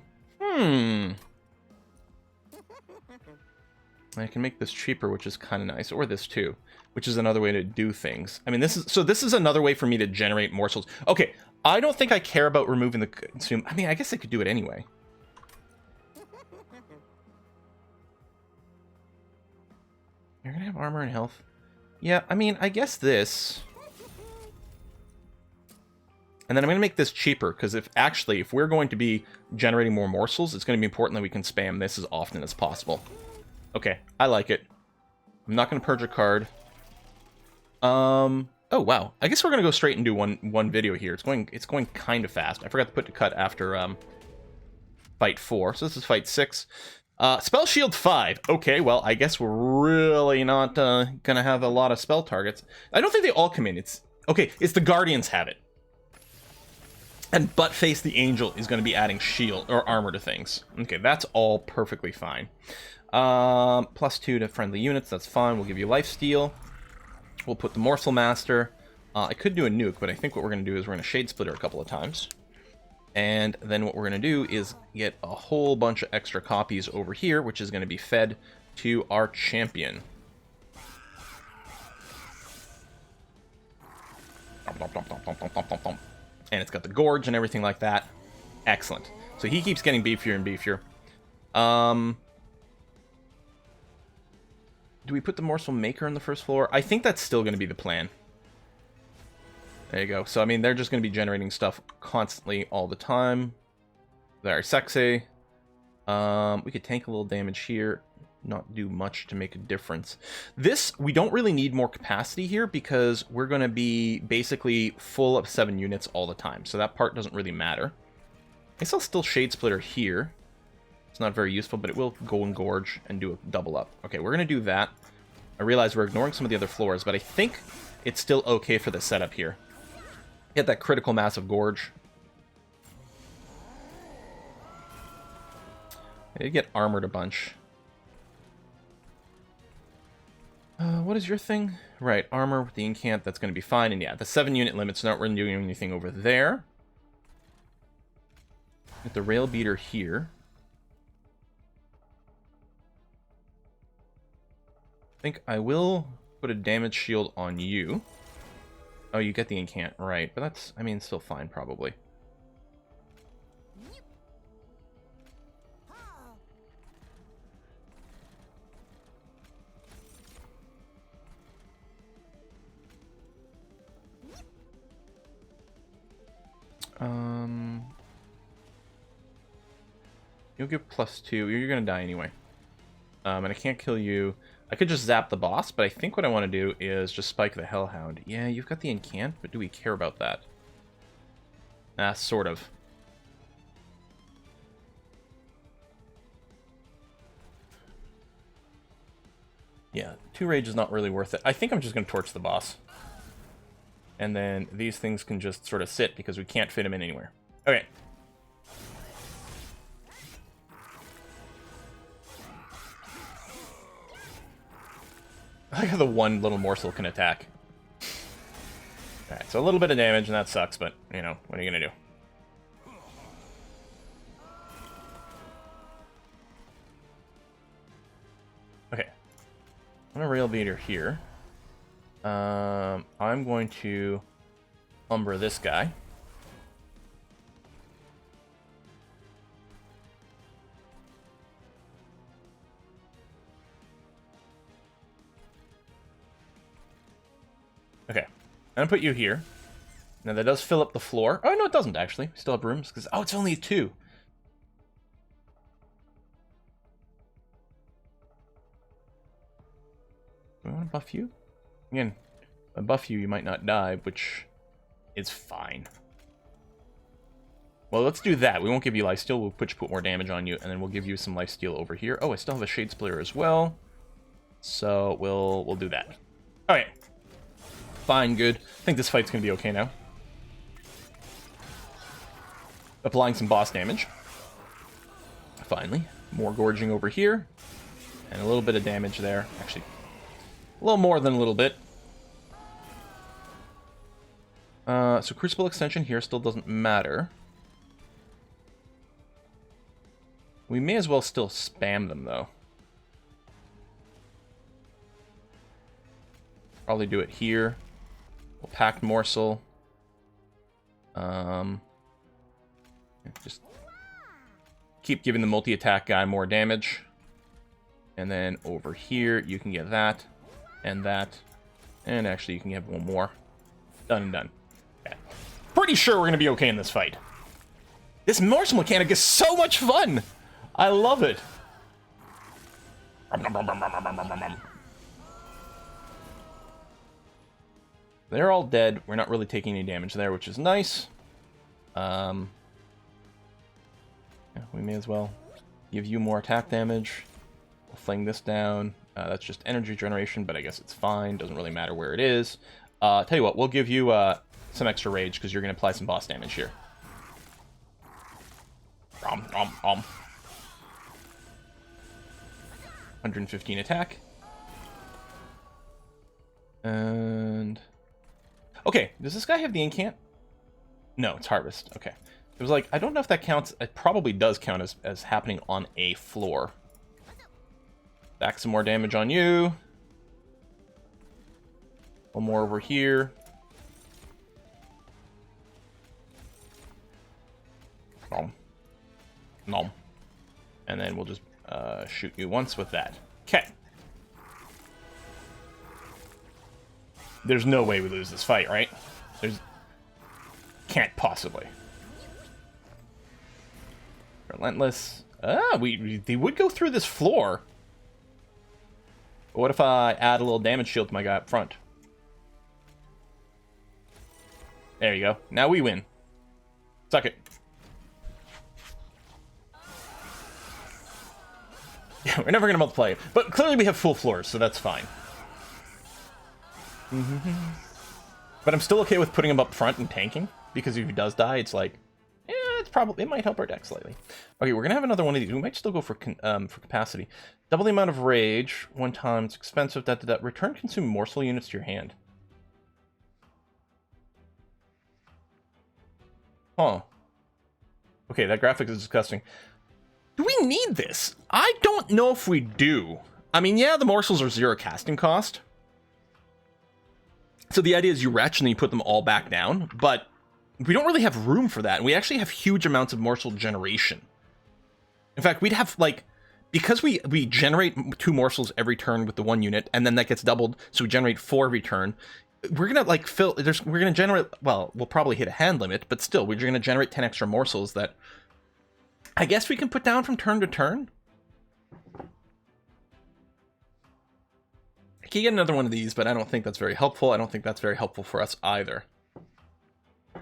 can make this cheaper, which is kind of nice, or this too, which is another way to do things. I mean, this is another way for me to generate morsels. Okay, I don't think I care about removing the consume. I mean, I guess I could do it anyway. You're gonna have armor and health. Yeah, I mean, I guess this. And then I'm gonna make this cheaper, because if we're going to be generating more morsels, it's gonna be important that we can spam this as often as possible. Okay, I like it. I'm not going to purge a card. Oh, wow. I guess we're going to go straight and do one video here. It's going kind of fast. I forgot to put the cut after fight 4. So this is fight 6. Spell shield 5. Okay, well, I guess we're really not going to have a lot of spell targets. I don't think they all come in. It's the Guardians have it. And Buttface the Angel is going to be adding shield or armor to things. Okay, that's all perfectly fine. +2 to friendly units, that's fine. We'll give you lifesteal. We'll put the Morsel Master. I could do a nuke, but I think what we're going to do is we're going to Shade Splitter a couple of times. And then what we're going to do is get a whole bunch of extra copies over here, which is going to be fed to our champion. And it's got the Gorge and everything like that. Excellent. So he keeps getting beefier and beefier. Do we put the Morsel Maker on the first floor? I think that's still going to be the plan. There you go. So, I mean, they're just going to be generating stuff constantly all the time. Very sexy. We could tank a little damage here. Not do much to make a difference. This, we don't really need more capacity here because we're going to be basically full of 7 units all the time. So that part doesn't really matter. I guess I'll still Shade Splitter here. It's not very useful, but it will go and Gorge and do a double up. Okay, we're going to do that. I realize we're ignoring some of the other floors, but I think it's still okay for the setup here. Get that critical mass of Gorge. I did get armored a bunch. What is your thing? Right, armor with the incant, that's going to be fine. And yeah, the 7 unit limit's not really doing anything over there. Get the Rail Beater here. I think I will put a damage shield on you. Oh, you get the incant, right. But that's, I mean, still fine, probably. You'll give +2. You're gonna die anyway. And I can't kill you. I could just zap the boss, but I think what I want to do is just spike the Hellhound. Yeah, you've got the incant, but do we care about that? Sort of. Yeah, 2 rage is not really worth it. I think I'm just going to torch the boss. And then these things can just sort of sit because we can't fit them in anywhere. Okay. I like how the one little morsel can attack. Alright, so a little bit of damage, and that sucks, but, you know, what are you going to do? Okay. I'm going to Rail Beater here. I'm going to Umbra this guy. Okay, I'm gonna put you here. Now that does fill up the floor. Oh no, it doesn't actually. We still have rooms because it's only 2. Do I want to buff you? Again, if I buff you, you might not die, which is fine. Well, let's do that. We won't give you lifesteal. We'll put more damage on you, and then we'll give you some lifesteal over here. Oh, I still have a Shade Splitter as well, so we'll do that. All right. Fine, good. I think this fight's gonna be okay now. Applying some boss damage. Finally. More gorging over here. And a little bit of damage there. Actually, a little more than a little bit. So Crucible Extension here still doesn't matter. We may as well still spam them, though. Probably do it here. We'll Packed Morsel. Just keep giving the multi-attack guy more damage. And then over here, you can get that. And that. And actually, you can get one more. Done and done. Okay. Pretty sure we're going to be okay in this fight. This morsel mechanic is so much fun! I love it. They're all dead. We're not really taking any damage there, which is nice. Yeah, we may as well give you more attack damage. We'll fling this down. That's just energy generation, but I guess it's fine. Doesn't really matter where it is. Tell you what, we'll give you some extra rage because you're going to apply some boss damage here. 115 attack. And... okay, does this guy have the incant? No, it's harvest. Okay. It was like, I don't know if that counts. It probably does count as happening on a floor. Back some more damage on you. One more over here. Nom. Nom. And then we'll just shoot you once with that. Okay. There's no way we lose this fight, right? Can't possibly. Relentless. They would go through this floor. But what if I add a little damage shield to my guy up front? There you go. Now we win. Suck it. Yeah, we're never going to multiply it. But clearly we have full floors, so that's fine. But I'm still okay with putting him up front and tanking. Because if he does die, it's like... yeah, it might help our deck slightly. Okay, we're going to have another one of these. We might still go for capacity. Double the amount of rage. One time. It's expensive. Return consume morsel units to your hand. Huh. Okay, that graphic is disgusting. Do we need this? I don't know if we do. I mean, yeah, the morsels are 0 casting cost. So the idea is you retch and then you put them all back down. But we don't really have room for that. And we actually have huge amounts of morsel generation. In fact, we'd have, like... because we generate 2 morsels every turn with the 1 unit, and then that gets doubled, so we generate 4 every turn. We're gonna like we're gonna generate, well, we'll probably hit a hand limit, but still, we're gonna generate 10 extra morsels that I guess we can put down from turn to turn. I can get another one of these, but I don't think that's very helpful. I don't think that's very helpful for us either.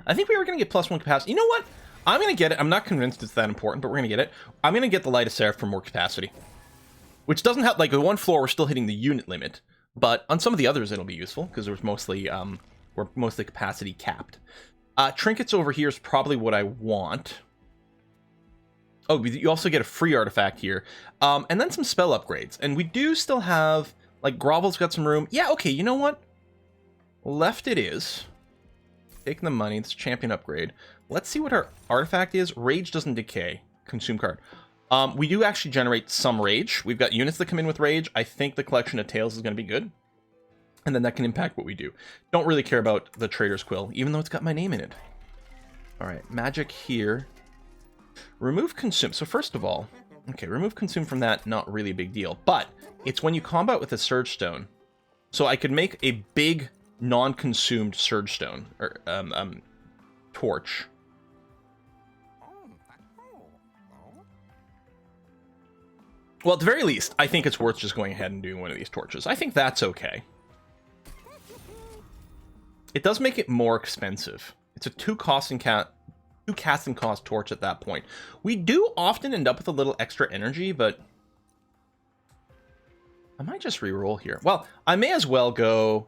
I think we were gonna get +1 capacity. You know what? I'm gonna get it. I'm not convinced it's that important, but we're gonna get it. I'm gonna get the Light of Seraph for more capacity. Which doesn't have, like, the 1 floor, we're still hitting the unit limit. But on some of the others, it'll be useful, because there's mostly, we're mostly capacity capped. Trinkets over here is probably what I want. Oh, you also get a free artifact here. And then some spell upgrades. And we do still have, like, Grovel's got some room. Yeah, okay, you know what? Left it is. Taking the money, it's a champion upgrade. Let's see what our artifact is. Rage doesn't decay. Consume card. We do actually generate some rage. We've got units that come in with rage. I think the collection of tails is going to be good. And then that can impact what we do. Don't really care about the Trader's Quill, even though it's got my name in it. Alright, magic here. Remove consume. So first of all, okay, remove consume from that, not really a big deal. But it's when you combat with a Surge Stone. So I could make a big non-consumed Surge Stone, or torch. Well, at the very least, I think it's worth just going ahead and doing one of these torches. I think that's okay. It does make it more expensive. It's a 2 casting cost torch at that point. We do often end up with a little extra energy, but I might just reroll here. Well, I may as well go...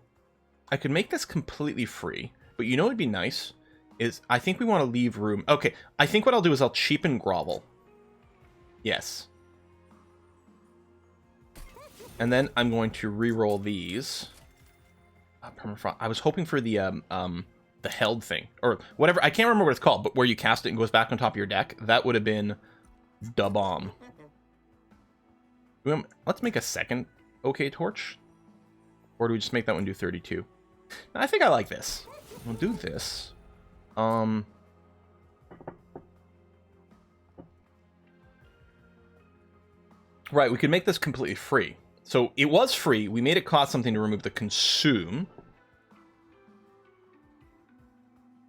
I could make this completely free, but you know what would be nice? is I think we want to leave room. Okay, I think what I'll do is I'll cheapen grovel. Yes. And then I'm going to re-roll these. Permafrost. I was hoping for the held thing or whatever. I can't remember what it's called, but where you cast it and goes back on top of your deck. That would have been da bomb. Let's make a second OK torch, or do we just make that one do 32? I think I like this. We'll do this. Right, we could make this completely free. So it was free. We made it cost something to remove the consume.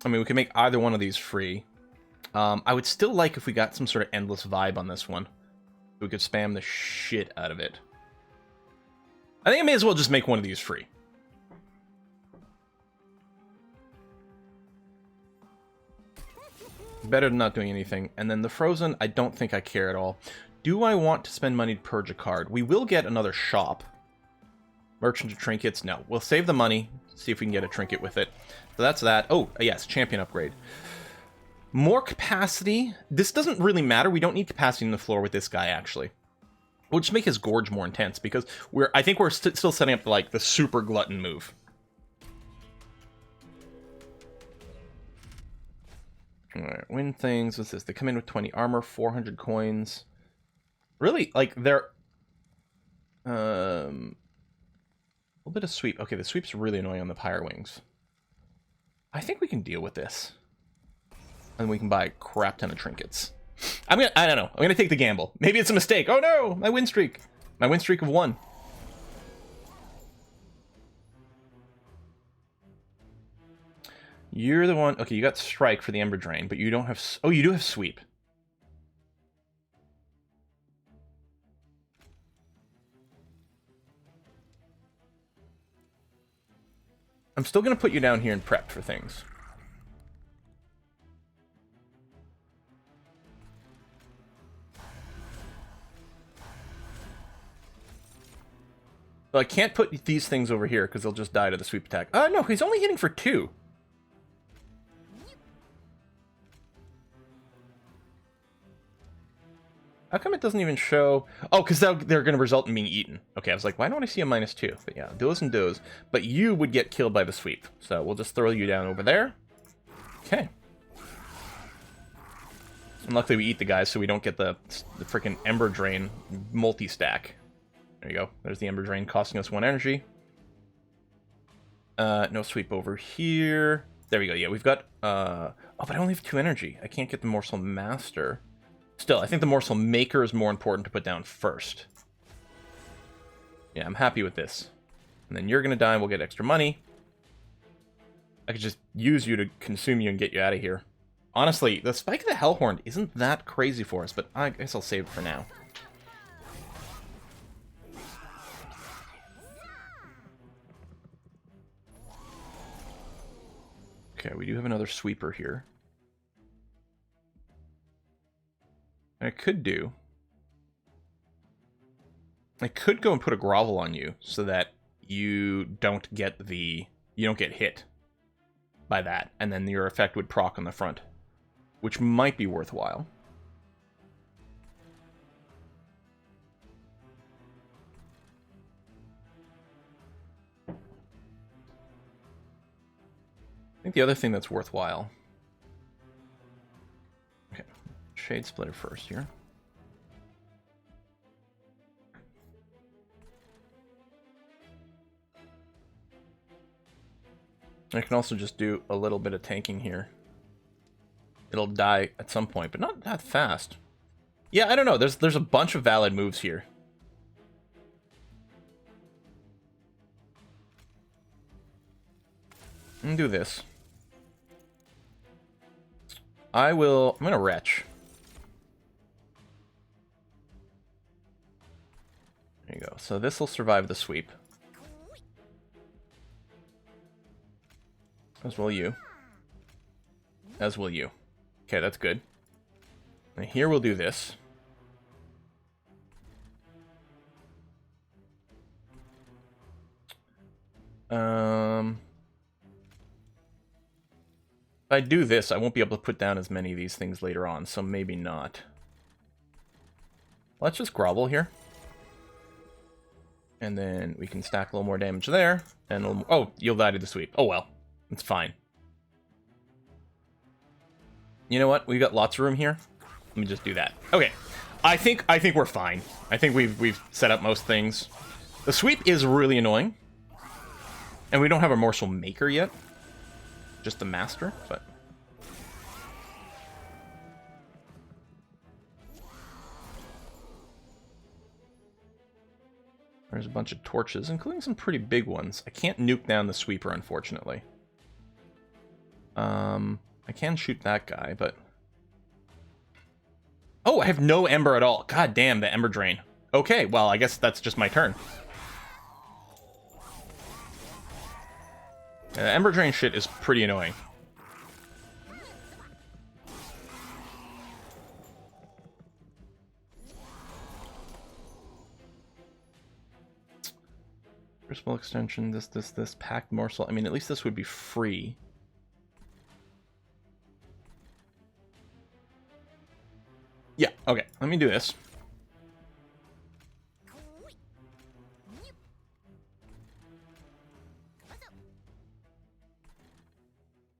I mean, we can make either one of these free. I would still like if we got some sort of endless vibe on this one. We could spam the shit out of it. I think I may as well just make one of these free. Better than not doing anything. And then the frozen, I don't think I care at all. Do I want to spend money to purge a card? We will get another shop. Merchant of trinkets, no. We'll save the money, see if we can get a trinket with it. So that's that. Oh, yes, champion upgrade. More capacity. This doesn't really matter. We don't need capacity in the floor with this guy, actually. We'll just make his gorge more intense, because I think we're still setting up like the super glutton move. Alright, win things. What's this? They come in with 20 armor, 400 coins. Really, like, they're... a little bit of sweep. Okay, the sweep's really annoying on the higher wings. I think we can deal with this. And we can buy a crap ton of trinkets. I don't know. I'm gonna take the gamble. Maybe it's a mistake. Oh no! My win streak. My win streak of 1. You're the one... Okay, you got strike for the Ember Drain, but you don't have... Oh, you do have sweep. I'm still going to put you down here and prep for things. So I can't put these things over here because they'll just die to the sweep attack. No, he's only hitting for 2. How come it doesn't even show... Oh, because they're going to result in being eaten. Okay, I was like, why don't I see a -2? But yeah, those and those. But you would get killed by the sweep. So we'll just throw you down over there. Okay. And luckily we eat the guys so we don't get the freaking Ember Drain multi-stack. There you go. There's the Ember Drain costing us 1 energy. No sweep over here. There we go. Yeah, we've got... Oh, but I only have 2 energy. I can't get the Morsel Master. Still, I think the Morsel Maker is more important to put down first. Yeah, I'm happy with this. And then you're going to die and we'll get extra money. I could just use you to consume you and get you out of here. Honestly, the Spike of the Hellhorned isn't that crazy for us, but I guess I'll save it for now. Okay, we do have another sweeper here. I could go and put a grovel on you so that you don't get hit by that, and then your effect would proc on the front, which might be worthwhile. I think the other thing that's worthwhile... Okay, Shade Splitter first here. I can also just do a little bit of tanking here. It'll die at some point, but not that fast. Yeah, I don't know. There's a bunch of valid moves here. I'm gonna do this. I'm gonna retch. There you go. So this will survive the sweep. As will you. As will you. Okay, that's good. And here we'll do this. If I do this, I won't be able to put down as many of these things later on, so maybe not. Let's just grovel here. And then we can stack a little more damage there. And oh, you'll die to the sweep. Oh well, it's fine. You know what? We've got lots of room here. Let me just do that. Okay, I think we're fine. I think we've set up most things. The sweep is really annoying, and we don't have a morsel maker yet. Just the master, but. There's a bunch of torches, including some pretty big ones. I can't nuke down the sweeper, unfortunately. I can shoot that guy, but... Oh, I have no ember at all. God damn, the ember drain. Okay, well, I guess that's just my turn. Ember drain shit is pretty annoying. Crucible extension, this packed morsel. I mean, at least this would be free. Yeah, okay, let me do this.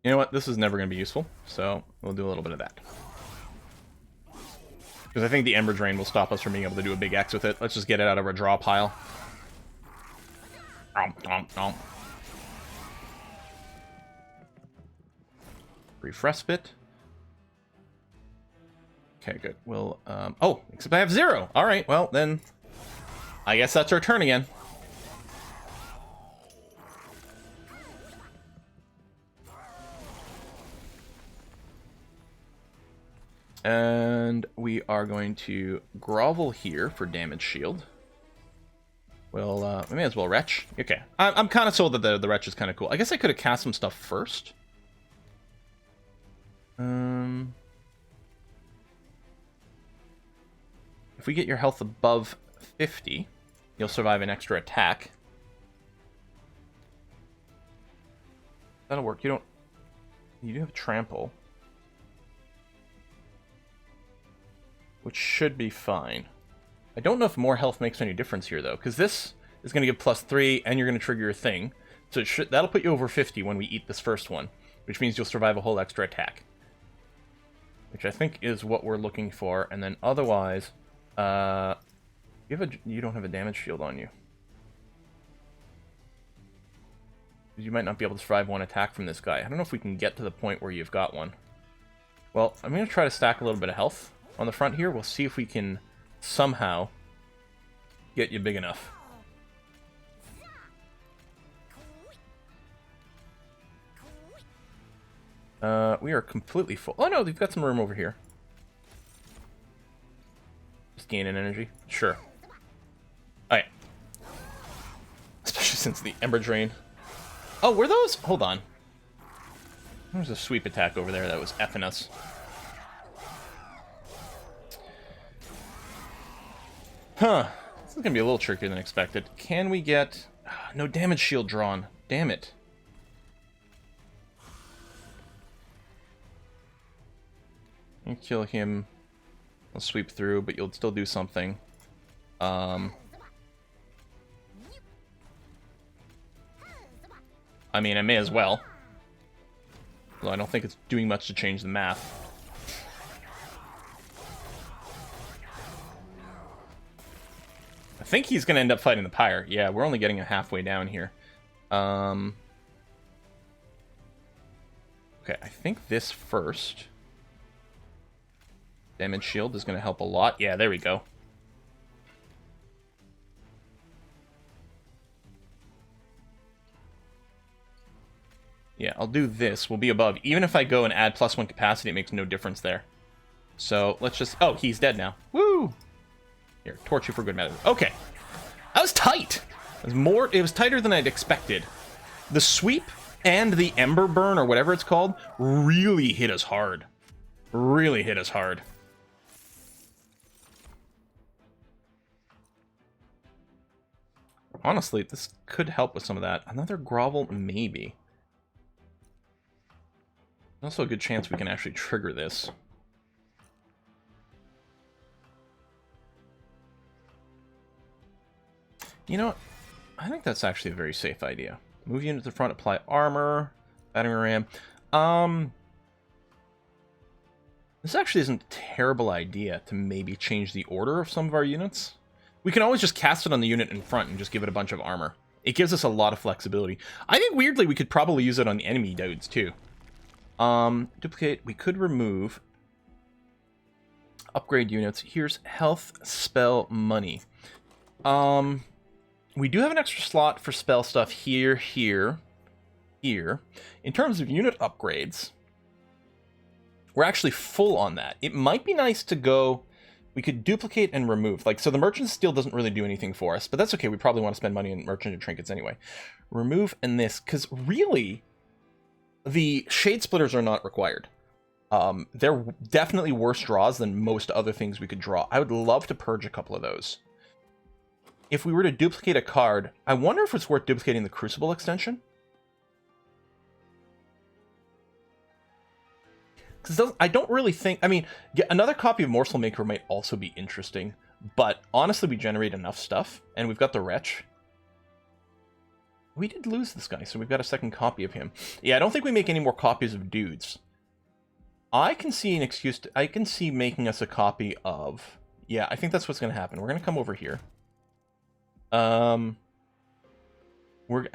You know what? This is never going to be useful, so we'll do a little bit of that. Because I think the Ember Drain will stop us from being able to do a big X with it. Let's just get it out of our draw pile. Brief respite. Okay, good. We'll, oh, except I have 0. All right, well, then I guess that's our turn again. And we are going to grovel here for damage shield. Well, we may as well retch. Okay, I'm kind of sold that the retch is kind of cool. I guess I could have cast some stuff first. If we get your health above 50, you'll survive an extra attack. That'll work. You do have trample, which should be fine. I don't know if more health makes any difference here, though, because this is going to give +3, and you're going to trigger your thing. So that'll put you over 50 when we eat this first one, which means you'll survive a whole extra attack. Which I think is what we're looking for, and then otherwise, you don't have a damage shield on you. You might not be able to survive one attack from this guy. I don't know if we can get to the point where you've got one. Well, I'm going to try to stack a little bit of health on the front here. We'll see if we can somehow get you big enough. We are completely full. Oh no, we've got some room over here. Just gaining energy. Sure. Alright. Especially since the Ember Drain. Oh, were those? Hold on. There's a sweep attack over there that was effing us. Huh. This is going to be a little trickier than expected. Can we get... no damage shield drawn. Damn it. You kill him. I'll sweep through, but you'll still do something. I mean, I may as well. Although I don't think it's doing much to change the math. I think he's going to end up fighting the Pyre. Yeah, we're only getting a halfway down here. Okay, I think this first. Damage shield is going to help a lot. Yeah, there we go. Yeah, I'll do this. We'll be above. Even if I go and add +1 capacity, it makes no difference there. So let's just... oh, he's dead now. Woo! Here, torch you for good measure. Okay. That was tight. It was tighter than I'd expected. The sweep and the Ember Burn, or whatever it's called, really hit us hard. Really hit us hard. Honestly, this could help with some of that. Another grovel, maybe. Also a good chance we can actually trigger this. You know what? I think that's actually a very safe idea. Move unit to the front, apply armor, battering ram. This actually isn't a terrible idea to maybe change the order of some of our units. We can always just cast it on the unit in front and just give it a bunch of armor. It gives us a lot of flexibility. I think, weirdly, we could probably use it on the enemy dudes, too. Duplicate. We could remove. Upgrade units. Here's health, spell, money. We do have an extra slot for spell stuff here, here, here. In terms of unit upgrades, we're actually full on that. It might be nice to go... We could duplicate and remove. Like, so the merchant steel doesn't really do anything for us, but that's okay. We probably want to spend money on merchant and trinkets anyway. Remove and this, because really, the shade splitters are not required. They're definitely worse draws than most other things we could draw. I would love to purge a couple of those. If we were to duplicate a card, I wonder if it's worth duplicating the Crucible extension. Because I don't really think... I mean, another copy of Morsel Maker might also be interesting. But honestly, we generate enough stuff. And we've got the Wretch. We did lose this guy, so we've got a second copy of him. Yeah, I don't think we make any more copies of dudes. I can see an excuse... I can see making us a copy of... Yeah, I think that's what's going to happen. We're going to come over here. I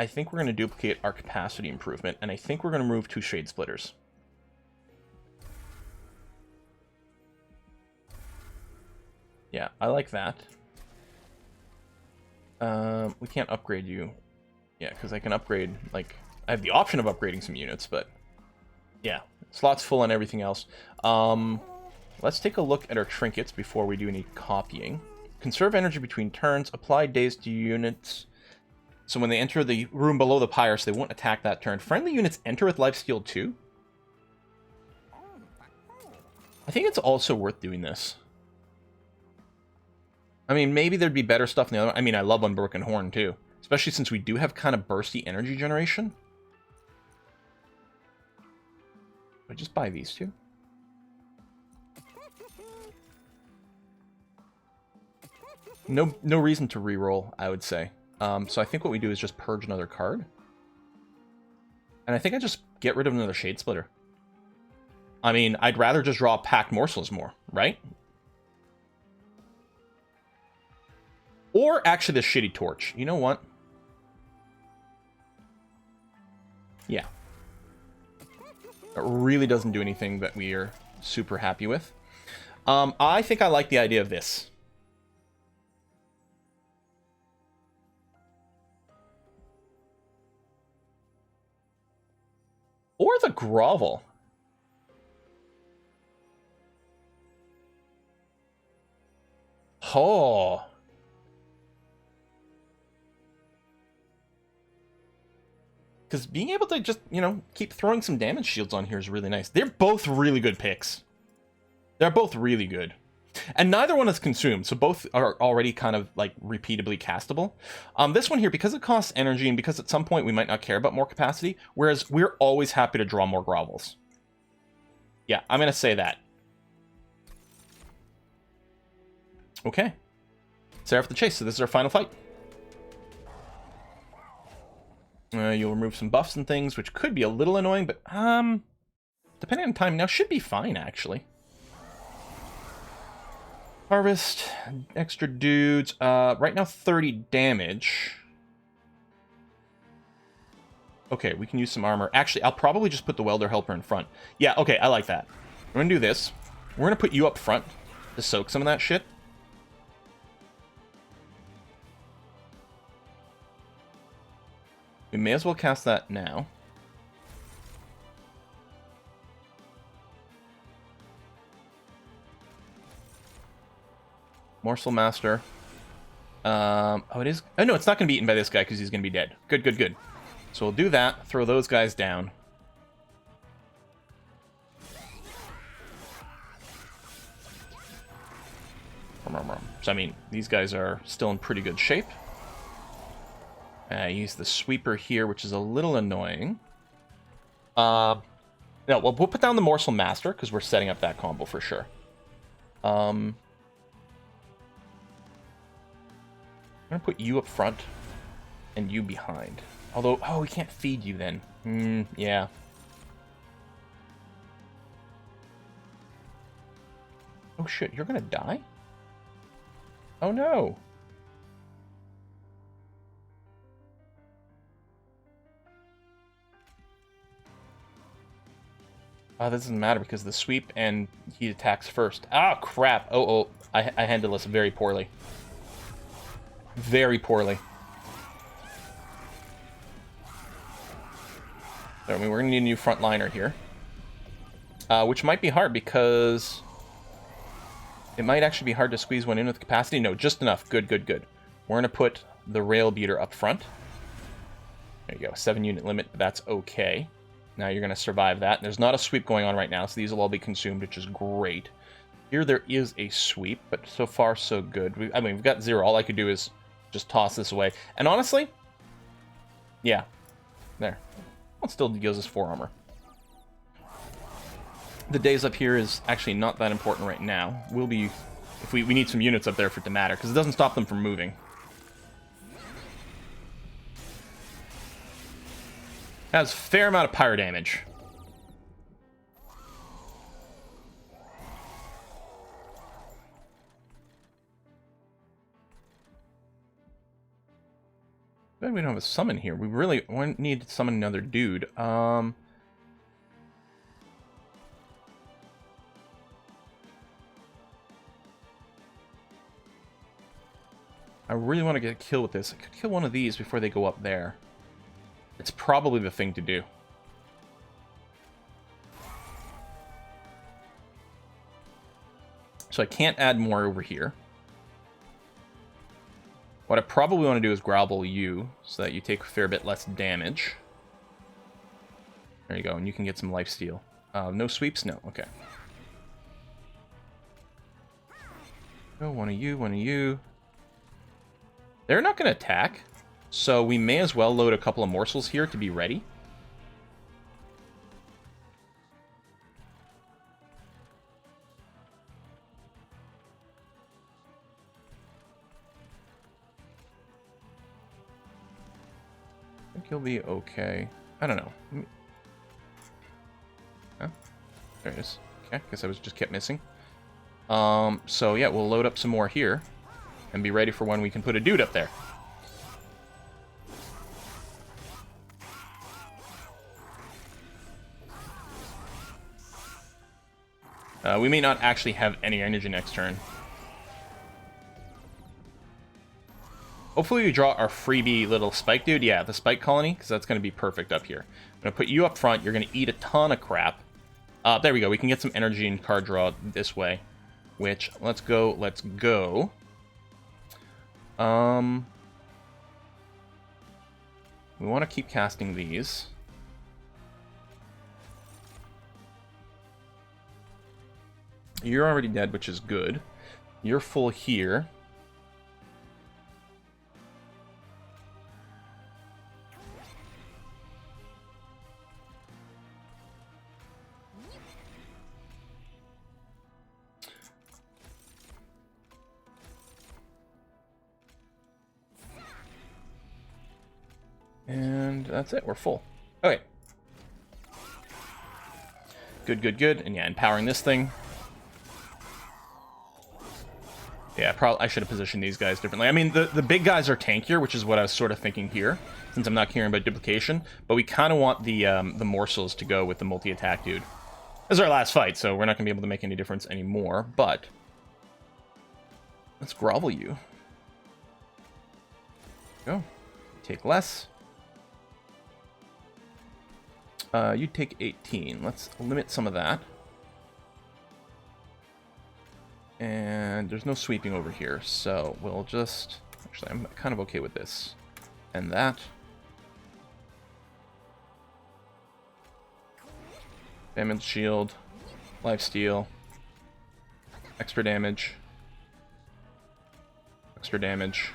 think we're going to duplicate our capacity improvement. And I think we're going to remove 2 Shade Splitters. Yeah, I like that. We can't upgrade you. Yeah, because I can upgrade, like... I have the option of upgrading some units, but... Yeah, slots full on everything else. Let's take a look at our trinkets before we do any copying. Conserve energy between turns. Apply daze to units. So when they enter the room below the pyre, so they won't attack that turn. Friendly units enter with lifesteal too. I think it's also worth doing this. I mean, maybe there'd be better stuff in the other one. I mean, I love Unbroken Horn, too. Especially since we do have kind of bursty energy generation. I just buy these two. No reason to reroll, I would say. So I think what we do is just purge another card. And I think I just get rid of another Shade Splitter. I mean, I'd rather just draw Packed Morsels more, right? Or actually the shitty torch. You know what? Yeah. It really doesn't do anything that we are super happy with. I think I like the idea of this. Or the grovel. Oh. Because being able to just, you know, keep throwing some damage shields on here is really nice. They're both really good picks. They're both really good. And neither one is consumed, so both are already kind of, like, repeatably castable. This one here, because it costs energy and because at some point we might not care about more capacity, whereas we're always happy to draw more grovels. Yeah, I'm going to say that. Okay. Seraph the Chase, so this is our final fight. You'll remove some buffs and things, which could be a little annoying, but, depending on time, now should be fine, actually. Harvest, extra dudes, right now 30 damage. Okay, we can use some armor. Actually, I'll probably just put the Welder Helper in front. Yeah, okay, I like that. We're gonna do this. We're gonna put you up front to soak some of that shit. We may as well cast that now. Morsel Master. Oh, it is... Oh, no, it's not going to be eaten by this guy because he's going to be dead. Good, good, good. So we'll do that. Throw those guys down. So, I mean, these guys are still in pretty good shape. Use the sweeper here, which is a little annoying. No, we'll put down the Morsel Master, because we're setting up that combo for sure. I'm going to put you up front and you behind. Although, oh, we can't feed you then. Yeah. Oh shit, you're going to die? Oh no. Oh, this doesn't matter because the sweep and he attacks first. Ah, crap. Oh, I handled this very poorly. Very poorly. So, I mean, we're going to need a new frontliner here. Which might be hard because it might actually be hard to squeeze one in with capacity. No, just enough. Good, good, good. We're going to put the rail beater up front. There you go. 7-unit limit. That's okay. Now you're going to survive that. There's not a sweep going on right now, so these will all be consumed, which is great. Here there is a sweep, but so far so good. I mean, we've got 0. All I could do is just toss this away. And honestly, yeah, there. Well, it still deals us 4 armor. The days up here is actually not that important right now. We'll be, if we need some units up there for it to matter, because it doesn't stop them from moving. Has a fair amount of pyro damage. But we don't have a summon here. We really need to summon another dude. I really want to get a kill with this. I could kill one of these before they go up there. It's probably the thing to do. So I can't add more over here. What I probably want to do is grapple you, so that you take a fair bit less damage. There you go, and you can get some lifesteal. No sweeps? No, okay. Oh, one of you, one of you. They're not going to attack. So we may as well load a couple of morsels here to be ready. I think he'll be okay. I don't know. Huh? There it is. Okay, guess I was just kept missing. So yeah, we'll load up some more here and be ready for when we can put a dude up there. We may not actually have any energy next turn. Hopefully we draw our freebie little spike dude. Yeah, the spike colony, because that's going to be perfect up here. I'm going to put you up front. You're going to eat a ton of crap. There we go. We can get some energy and card draw this way. Which, let's go, let's go. We want to keep casting these. You're already dead, which is good. You're full here. And that's it. We're full. Okay. Good, good, good. And yeah, empowering this thing. Yeah, probably I should have positioned these guys differently. I mean, the big guys are tankier, which is what I was sort of thinking here, since I'm not caring about duplication. But we kind of want the morsels to go with the multi-attack dude. This is our last fight, so we're not going to be able to make any difference anymore. But let's grovel you. Go. Take less. You take 18. Let's limit some of that. And there's no sweeping over here, so we'll just... Actually, I'm kind of okay with this. And that. Damage shield. Lifesteal. Extra damage. Extra damage.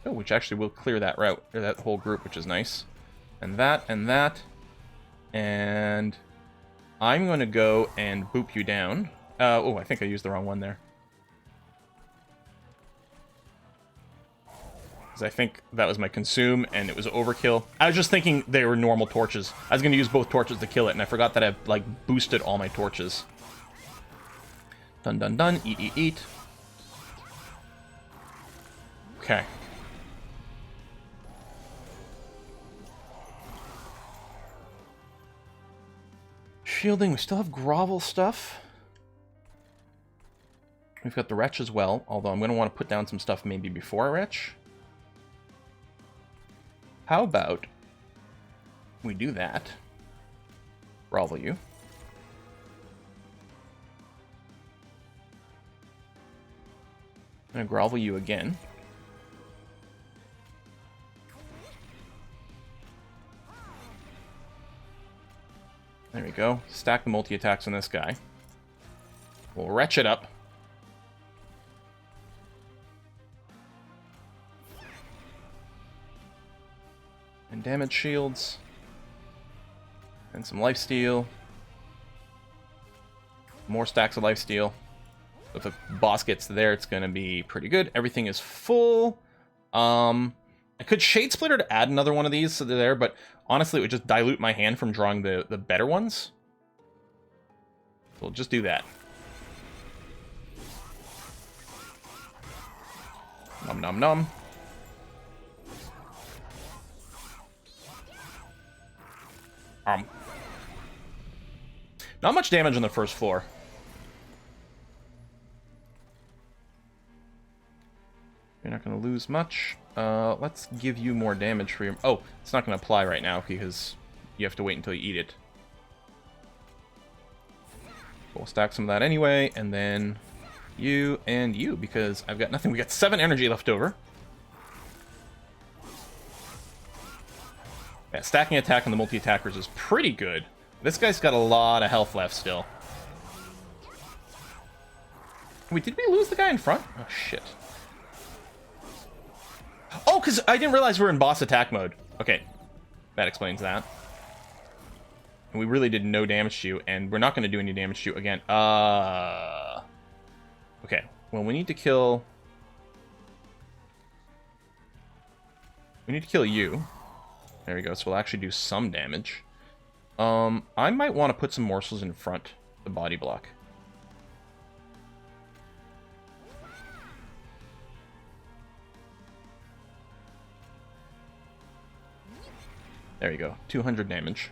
Oh, which actually will clear that route, or that whole group, which is nice. And that, and that. And I'm going to go and boop you down. Oh, I think I used the wrong one there. Because I think that was my consume, and it was overkill. I was just thinking they were normal torches. I was going to use both torches to kill it, and I forgot that I've, like, boosted all my torches. Dun dun dun. Eat, eat, eat. Okay. Shielding. We still have grovel stuff. We've got the wretch as well, although I'm going to want to put down some stuff maybe before a wretch. How about we do that? Grovel you. I'm going to grovel you again. There we go. Stack the multi-attacks on this guy. We'll wretch it up. And damage shields. And some lifesteal. More stacks of lifesteal. So if the boss gets there, it's going to be pretty good. Everything is full. I could Shade Splitter to add another one of these so they're there, but honestly, it would just dilute my hand from drawing the better ones. So we'll just do that. Nom nom nom. Not much damage on the first floor. You're not going to lose much. Let's give you more damage for your... Oh, it's not going to apply right now because you have to wait until you eat it. We'll stack some of that anyway, and then you and you, because I've got nothing. We got 7 energy left over. Yeah, stacking attack on the multi-attackers is pretty good. This guy's got a lot of health left still. Wait, did we lose the guy in front? Oh, shit. Oh, because I didn't realize we were in boss attack mode. Okay, that explains that. And we really did no damage to you, and we're not going to do any damage to you again. Okay, well, we need to kill... We need to kill you. There we go, so we'll actually do some damage. I might want to put some morsels in front, the body block. There you go, 200 damage.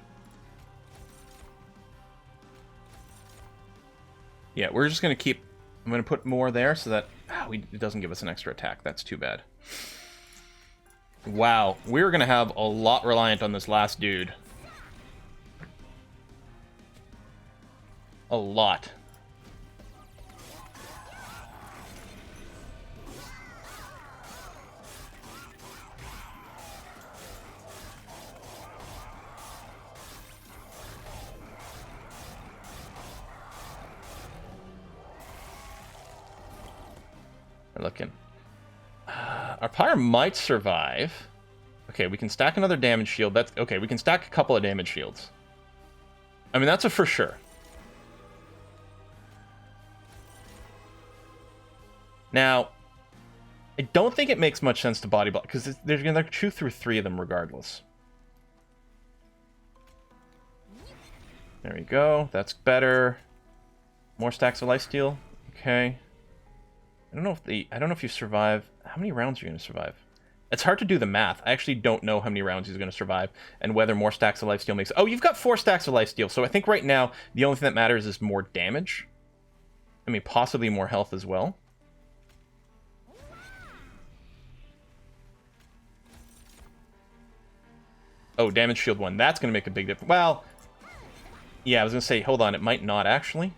Yeah, we're just going to keep... I'm going to put more there so that it doesn't give us an extra attack. That's too bad. Wow, we're going to have a lot reliant on this last dude. A lot. We're looking. Our pyre might survive. Okay, we can stack another damage shield. That's okay. We can stack a couple of damage shields. I mean, that's a for sure. Now, I don't think it makes much sense to body block because they're going to chew through 3 of them regardless. There we go. That's better. More stacks of lifesteal. Okay. I don't know if you survive. How many rounds are you going to survive? It's hard to do the math. I actually don't know how many rounds he's going to survive and whether more stacks of lifesteal makes... Oh, you've got 4 stacks of lifesteal. So I think right now the only thing that matters is more damage. I mean, possibly more health as well. Oh, damage shield 1. That's going to make a big difference. Well, yeah, I was going to say, hold on. It might not actually.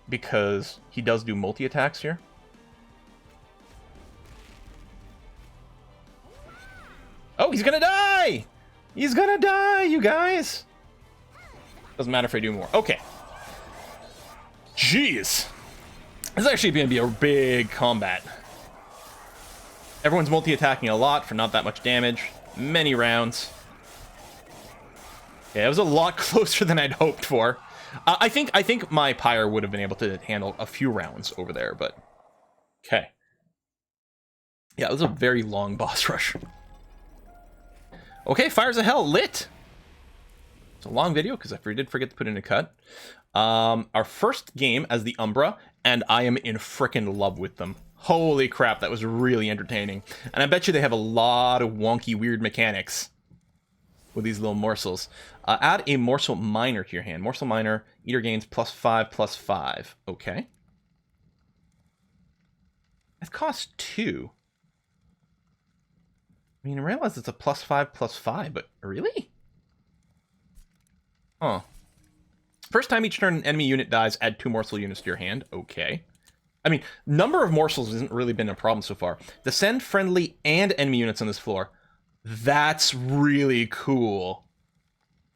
Because he does do multi-attacks here. Oh, he's gonna die! He's gonna die, you guys! Doesn't matter if I do more. Okay. Jeez. This is actually gonna be a big combat. Everyone's multi-attacking a lot for not that much damage. Many rounds. Yeah, it was a lot closer than I'd hoped for. I think my Pyre would have been able to handle a few rounds over there, but okay. Yeah, it was a very long boss rush. Okay, Fires of Hell lit. It's a long video because I did forget to put in a cut. Our first game as the Umbra, and I am in frickin' love with them. Holy crap, that was really entertaining. And I bet you they have a lot of wonky, weird mechanics with these little morsels. Add a morsel miner to your hand. Morsel miner, eater gains +5/+5. Okay. That costs 2. I mean, I realize it's a +5/+5, but really? Huh. First time each turn an enemy unit dies, add 2 morsel units to your hand. Okay. I mean, number of morsels hasn't really been a problem so far. Descend friendly and enemy units on this floor. That's really cool.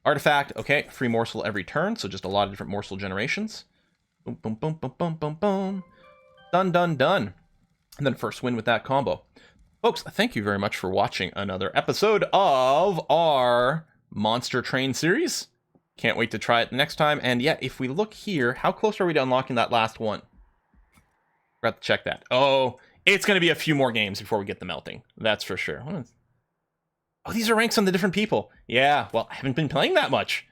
Artifact, okay, free morsel every turn, so just a lot of different morsel generations. Boom, boom, boom, boom, boom, boom, boom. Done, done, done. And then first win with that combo. Folks, thank you very much for watching another episode of our Monster Train series. Can't wait to try it next time. And yeah, if we look here, how close are we to unlocking that last one? Forgot to check that. Oh, it's going to be a few more games before we get the melting. That's for sure. Oh, these are ranks on the different people. Yeah, well, I haven't been playing that much.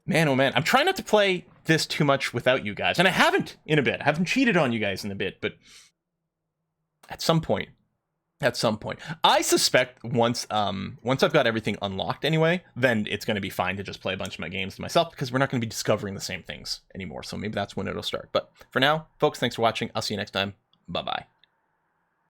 Man, oh man. I'm trying not to play this too much without you guys. And I haven't in a bit. I haven't cheated on you guys in a bit, but at some point, I suspect once I've got everything unlocked anyway, then it's going to be fine to just play a bunch of my games to myself because we're not going to be discovering the same things anymore. So maybe that's when it'll start. But for now, folks, thanks for watching. I'll see you next time. Bye-bye.